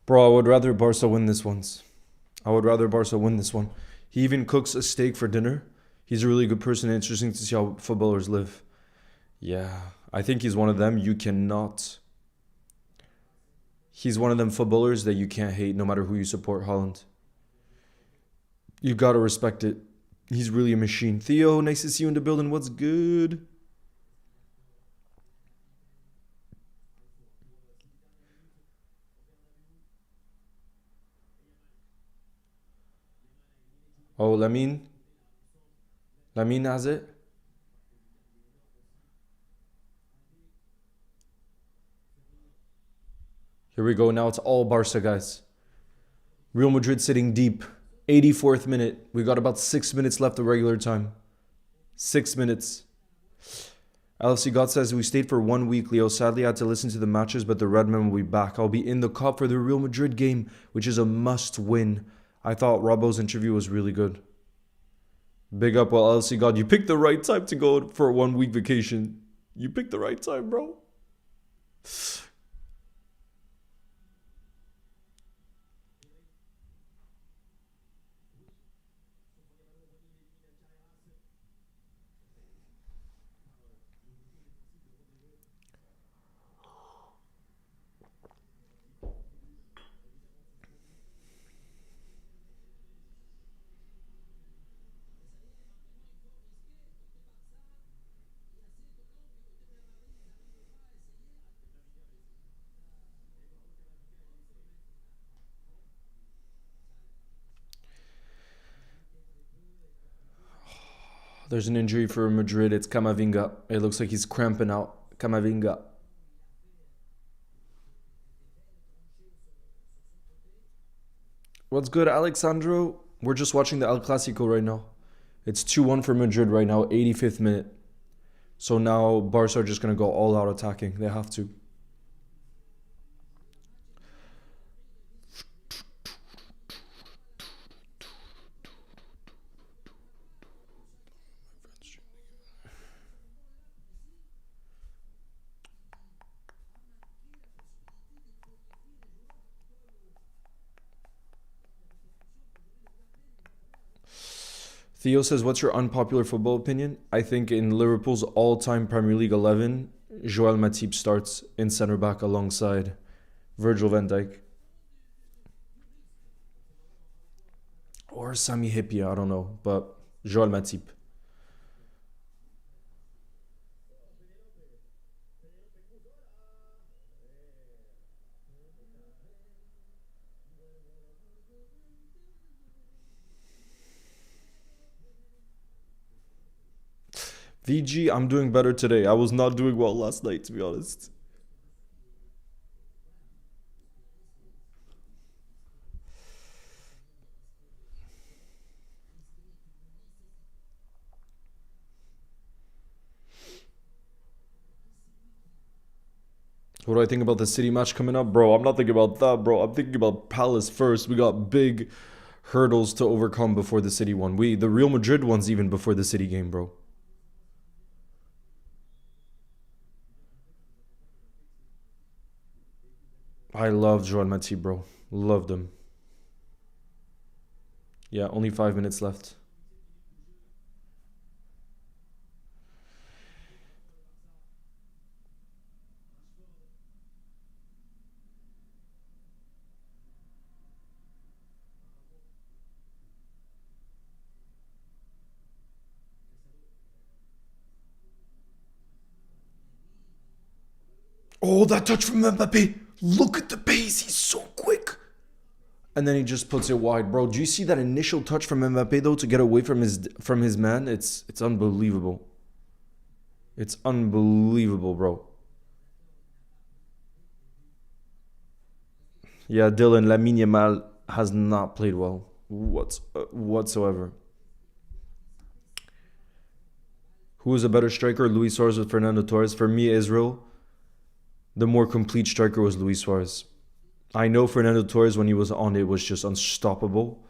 Bro, I would rather Barca win this one. I would rather Barca win this one. He even cooks a steak for dinner. He's a really good person. Interesting to see how footballers live. Yeah, I think he's one of them. You cannot. He's one of them footballers that you can't hate no matter who you support, Haaland. You gotta respect it. He's really a machine. Theo, nice to see you in the building. What's good? Oh, Lamine. Lamine has it. Here we go. Now it's all Barca, guys. Real Madrid sitting deep. 84th minute. We got about 6 minutes left of regular time. 6 minutes. LFC God says, we stayed for 1 week, Leo. Sadly, I had to listen to the matches, but the Redmen will be back. I'll be in the cup for the Real Madrid game, which is a must win. I thought Robbo's interview was really good. Big up, well, LFC God. You picked the right time to go for a 1 week vacation. You picked the right time, bro. There's an injury for Madrid. It's Camavinga. It looks like he's cramping out. Camavinga. What's good, Alexandro? We're just watching the El Clasico right now. It's 2-1 for Madrid right now, 85th minute. So now Barca are just going to go all out attacking. They have to. Theo says, what's your unpopular football opinion? I think in Liverpool's all-time Premier League 11, Joel Matip starts in centre back alongside Virgil van Dijk. Or Sami Hyypiä, I don't know. But Joel Matip. VG, I'm doing better today. I was not doing well last night, to be honest. What do I think about the City match coming up? Bro, I'm not thinking about that, bro. I'm thinking about Palace first. We got big hurdles to overcome before the City one. The Real Madrid one's even before the City game, bro. I love Joan Matip, bro. Loved him. Yeah, only 5 minutes left. Oh, that touch from Mbappe. Look at the pace. He's so quick. And then he just puts it wide, bro. Do you see that initial touch from Mbappe though to get away from his man? It's unbelievable. It's unbelievable, bro. Yeah, Dylan, Lamine Yamal has not played well whatsoever. Who is a better striker, Luis Suarez or Fernando Torres? For me, Israel, the more complete striker was Luis Suarez. I know Fernando Torres, when he was on it, was just unstoppable.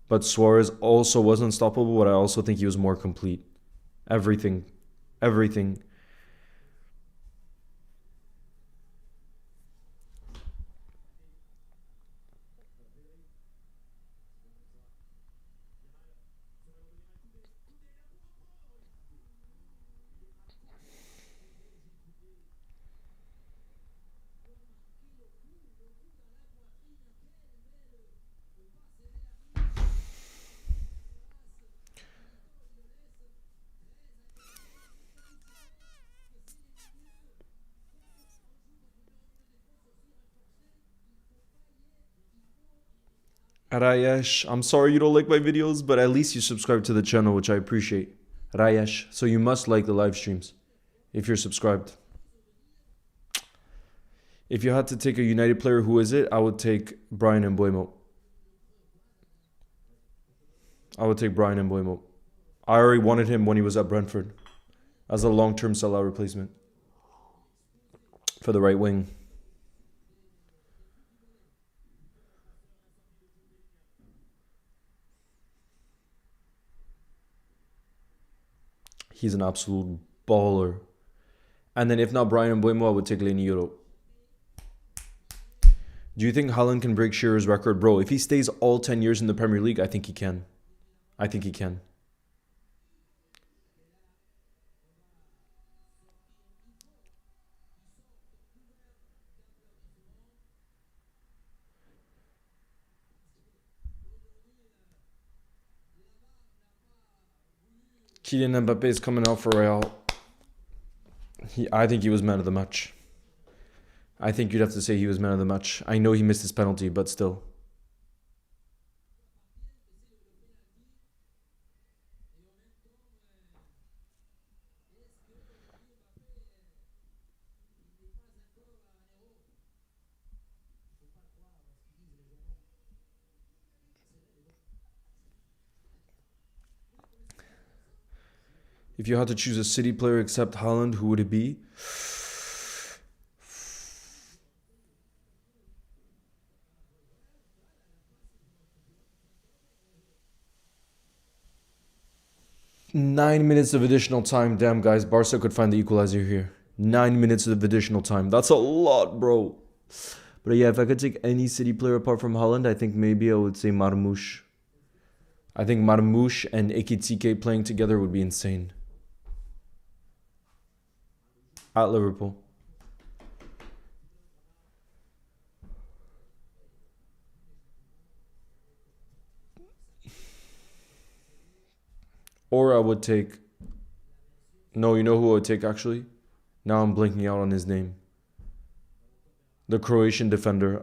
But Suarez also was unstoppable, but I also think he was more complete. Everything. Everything. Rayesh, I'm sorry you don't like my videos, but at least you subscribe to the channel, which I appreciate. Rayesh, so you must like the live streams if you're subscribed. If you had to take a United player, who is it? I would take Brian Mbeumo. I would take Brian Mbeumo. I already wanted him when he was at Brentford as a long-term sellout replacement for the right wing. He's an absolute baller. And then if not Brian Mbeumo, I would take Leny Yoro. Do you think Haaland can break Shearer's record? Bro, if he stays all 10 years in the Premier League, I think he can. I think he can. Kylian Mbappe is coming out for Real. I think he was man of the match. I think you'd have to say he was man of the match. I know he missed his penalty, but still. If you had to choose a City player except Haaland, who would it be? Nine minutes of additional time. Damn, guys, Barca could find the equalizer here. 9 minutes of additional time. That's a lot, bro. But yeah, if I could take any City player apart from Haaland, I think maybe I would say Marmoush. I think Marmoush and Ekitike playing together would be insane. At Liverpool. Or I would take... No, you know who I would take actually? Now I'm blanking out on his name. The Croatian defender.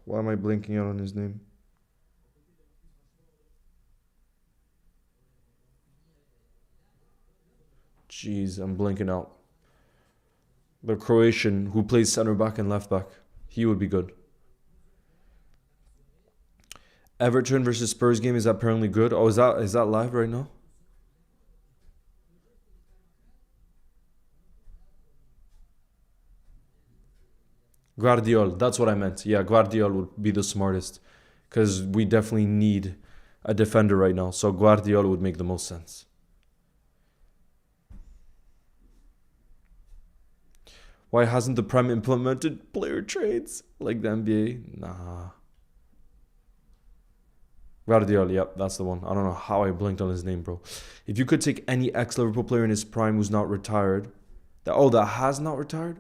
Why am I blanking out on his name? Jeez, I'm blanking out. The Croatian who plays center back and left back. He would be good. Everton versus Spurs game is apparently good. Oh, is that live right now? Guardiol, that's what I meant. Yeah, Guardiol would be the smartest because we definitely need a defender right now. So Guardiol would make the most sense. Why hasn't the Prime implemented player trades like the NBA? Nah. Guardiol, yep, that's the one. I don't know how I blinked on his name, bro. If you could take any ex-Liverpool player in his prime who's not retired, that has not retired?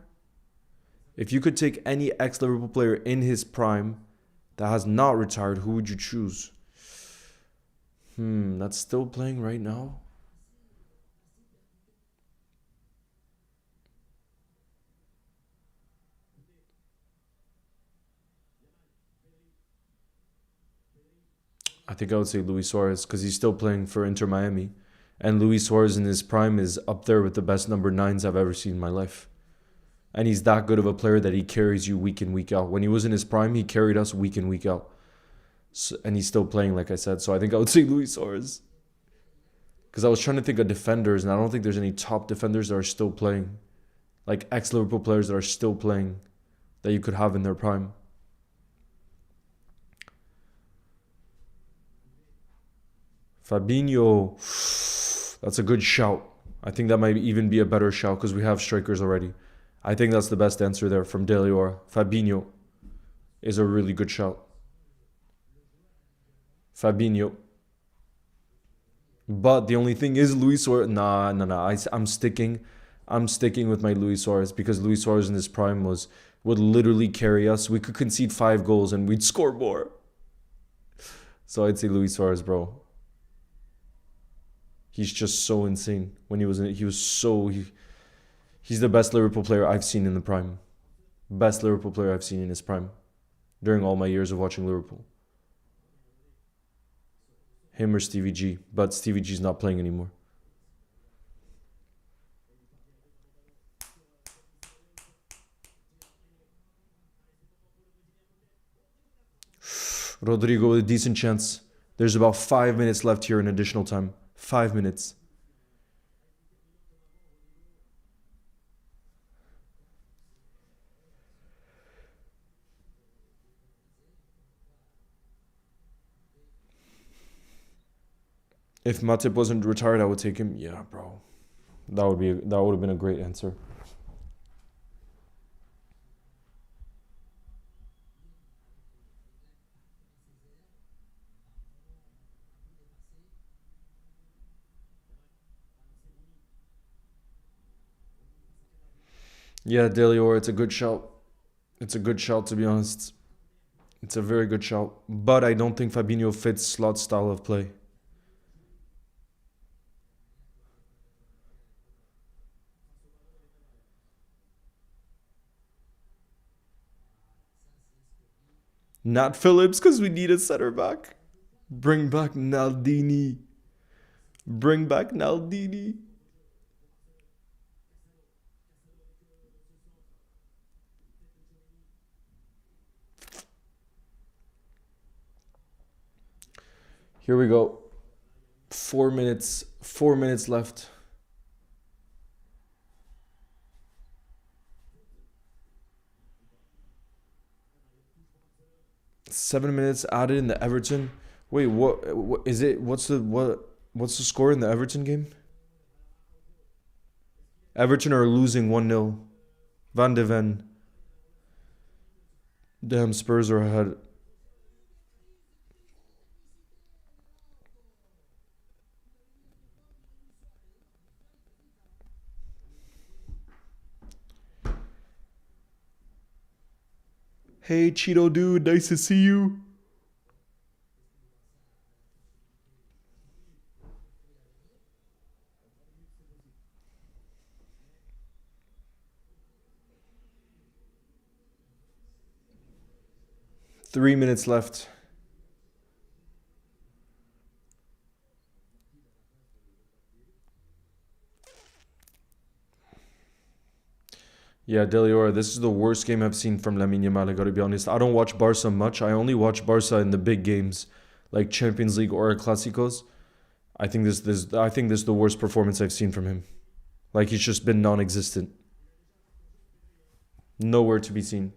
If you could take any ex-Liverpool player in his prime that has not retired, who would you choose? That's still playing right now? I think I would say Luis Suarez because he's still playing for Inter Miami. And Luis Suarez in his prime is up there with the best number 9s I've ever seen in my life. And he's that good of a player that he carries you week in, week out. When he was in his prime, he carried us week in, week out. So, and he's still playing, like I said. So I think I would say Luis Suarez. Because I was trying to think of defenders, and I don't think there's any top defenders that are still playing. Like ex-Liverpool players that are still playing that you could have in their prime. Fabinho, that's a good shout. I think that might even be a better shout because we have strikers already. I think that's the best answer there from Deliora. Fabinho is a really good shout. Fabinho. But the only thing is Luis Suarez. Nah. I'm sticking with my Luis Suarez because Luis Suarez in his prime would literally carry us. We could concede 5 goals and we'd score more. So I'd say Luis Suarez, bro. He's just so insane. When he's the best Liverpool player I've seen in the prime. Best Liverpool player I've seen in his prime during all my years of watching Liverpool. Him or Stevie G, but Stevie G's not playing anymore. Rodrigo with a decent chance. There's about 5 minutes left here in additional time. 5 minutes. If Matip wasn't retired, I would take him. Yeah, bro. That would have been a great answer. Yeah, Delior, it's a good shout. It's a good shout, to be honest. It's a very good shout. But I don't think Fabinho fits Slot's style of play. Not Phillips, because we need a center back. Bring back Naldini. Bring back Naldini. Here we go. 4 minutes. 4 minutes left. Seven minutes added in the Everton. Wait, what is it? What's the score in the Everton game? Everton are losing 1-0. Van de Ven. Damn, Spurs are ahead. Hey, Cheeto dude, nice to see you. Three minutes left. Yeah, Deliora, this is the worst game I've seen from Lamine Yamal, I gotta be honest. I don't watch Barca much. I only watch Barca in the big games, like Champions League or Classicos. I think this is the worst performance I've seen from him. Like he's just been non-existent. Nowhere to be seen.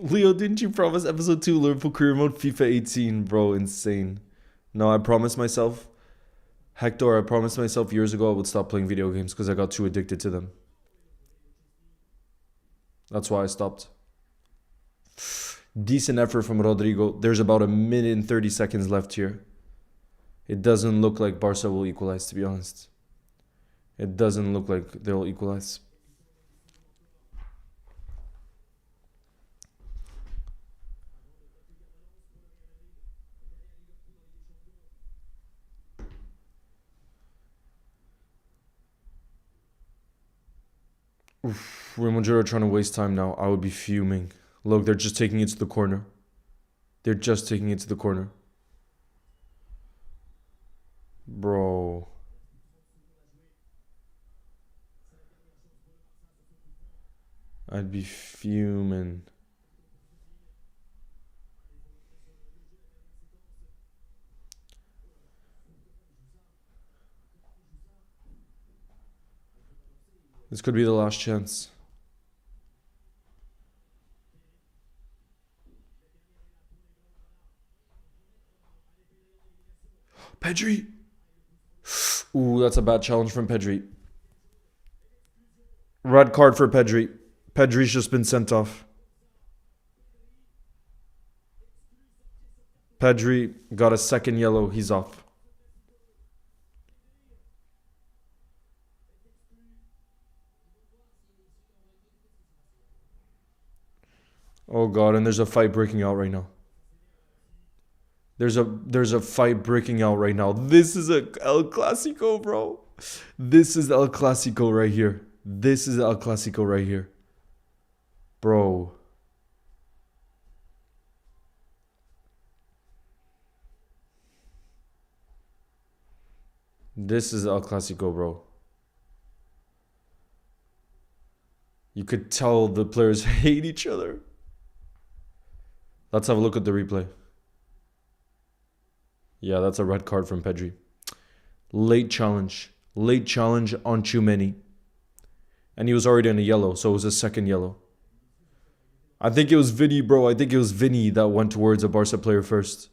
Leo, didn't you promise episode 2 Liverpool career mode FIFA 18? Bro, insane. No, I promised myself. Hector, I promised myself years ago I would stop playing video games because I got too addicted to them. That's why I stopped. Decent effort from Rodrigo. There's about a minute and 30 seconds left here. It doesn't look like Barca will equalize, to be honest. It doesn't look like they'll equalize. Oof, Real Madrid are trying to waste time now. I would be fuming. Look, they're just taking it to the corner. They're just taking it to the corner. Bro. I'd be fuming. This could be the last chance. Pedri. Ooh, that's a bad challenge from Pedri. Red card for Pedri. Pedri's just been sent off. Pedri got a second yellow. He's off. Oh god, and there's a fight breaking out right now. There's a fight breaking out right now. This is a El Clasico, bro. This is El Clasico right here. This is El Clasico right here. Bro. This is El Clasico, bro. You could tell the players hate each other. Let's have a look at the replay. Yeah, that's a red card from Pedri. Late challenge. Late challenge on Tchouameni. And he was already in a yellow, so it was a second yellow. I think it was Vinny, bro. I think it was Vinny that went towards a Barca player first.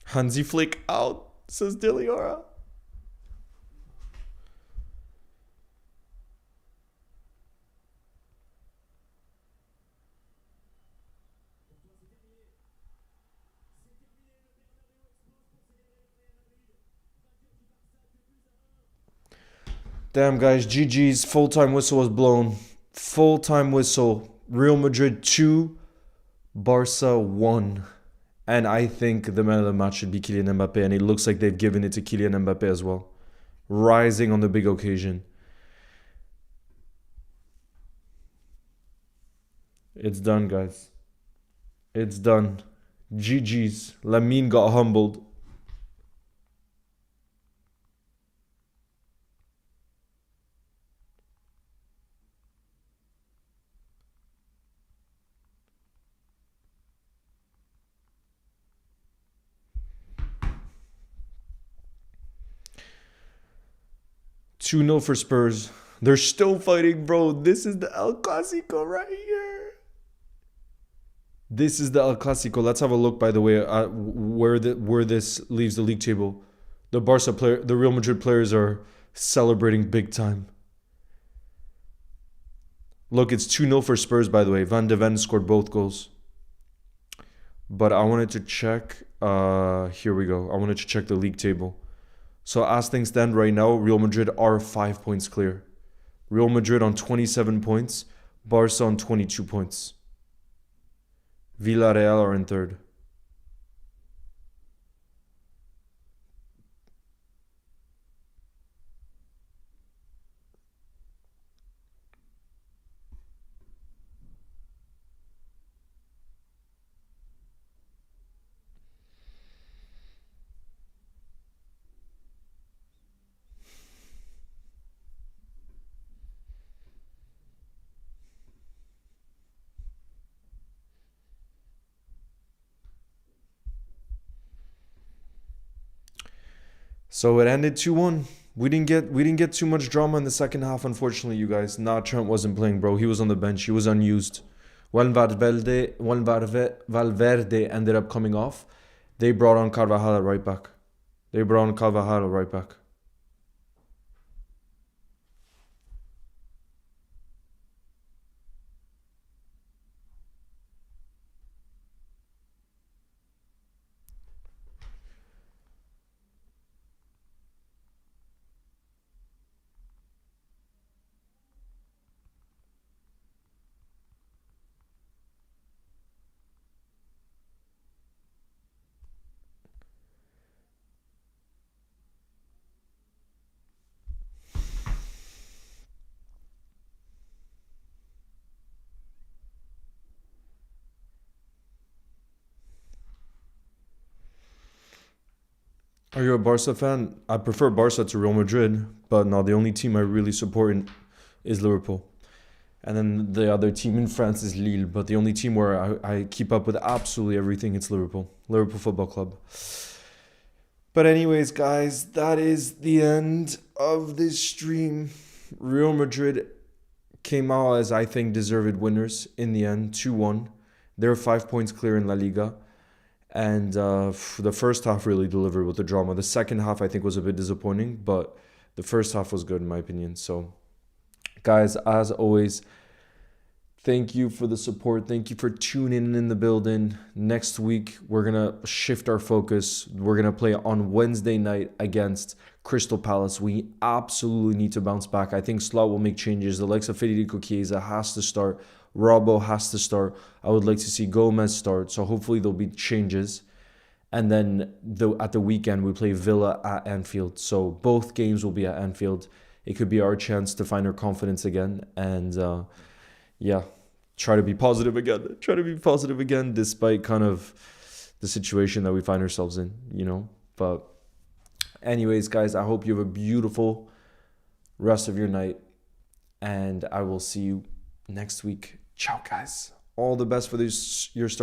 Hansi Flick out, says Deliora. Damn, guys, GG's. Full-time whistle was blown. Full-time whistle. Real Madrid 2, Barca 1. And I think the man of the match should be Kylian Mbappe. And it looks like they've given it to Kylian Mbappe as well. Rising on the big occasion. It's done, guys. It's done. GG's. Lamine got humbled. Two 0 for Spurs. They're still fighting, bro. This is the El Clasico right here. This is the El Clasico. Let's have a look, by the way, at where this leaves the league table. The Real Madrid players are celebrating big time. Look, it's 2 0 for Spurs, by the way. Van de Ven scored both goals. But I wanted to check. Here we go. I wanted to check the league table. So as things stand right now, Real Madrid are 5 points clear. Real Madrid on 27 points. Barca on 22 points. Villarreal are in third. So it ended 2-1. We didn't get too much drama in the second half, unfortunately, you guys. Nah, Trent wasn't playing, bro. He was on the bench. He was unused. Valverde ended up coming off. They brought on Carvajal at right back. Are you a Barca fan? I prefer Barca to Real Madrid, but no, the only team I really support is Liverpool. And then the other team in France is Lille, but the only team where I keep up with absolutely everything, it's Liverpool. Liverpool Football Club. But anyways, guys, that is the end of this stream. Real Madrid came out as, I think, deserved winners in the end, 2-1. They're 5 points clear in La Liga. And the first half really delivered with the drama. The second half, I think, was a bit disappointing, but the first half was good, in my opinion. So, guys, as always, thank you for the support. Thank you for tuning in the building. Next week, we're going to shift our focus. We're going to play on Wednesday night against Crystal Palace. We absolutely need to bounce back. I think Slot will make changes. The likes of Federico Chiesa has to start. Robbo has to start. I would like to see Gomez start. So hopefully there'll be changes. And then at the weekend, we play Villa at Anfield. So both games will be at Anfield. It could be our chance to find our confidence again. And try to be positive again. Despite kind of the situation that we find ourselves in, But anyways, guys, I hope you have a beautiful rest of your night. And I will see you next week. Ciao, guys. All the best for your start.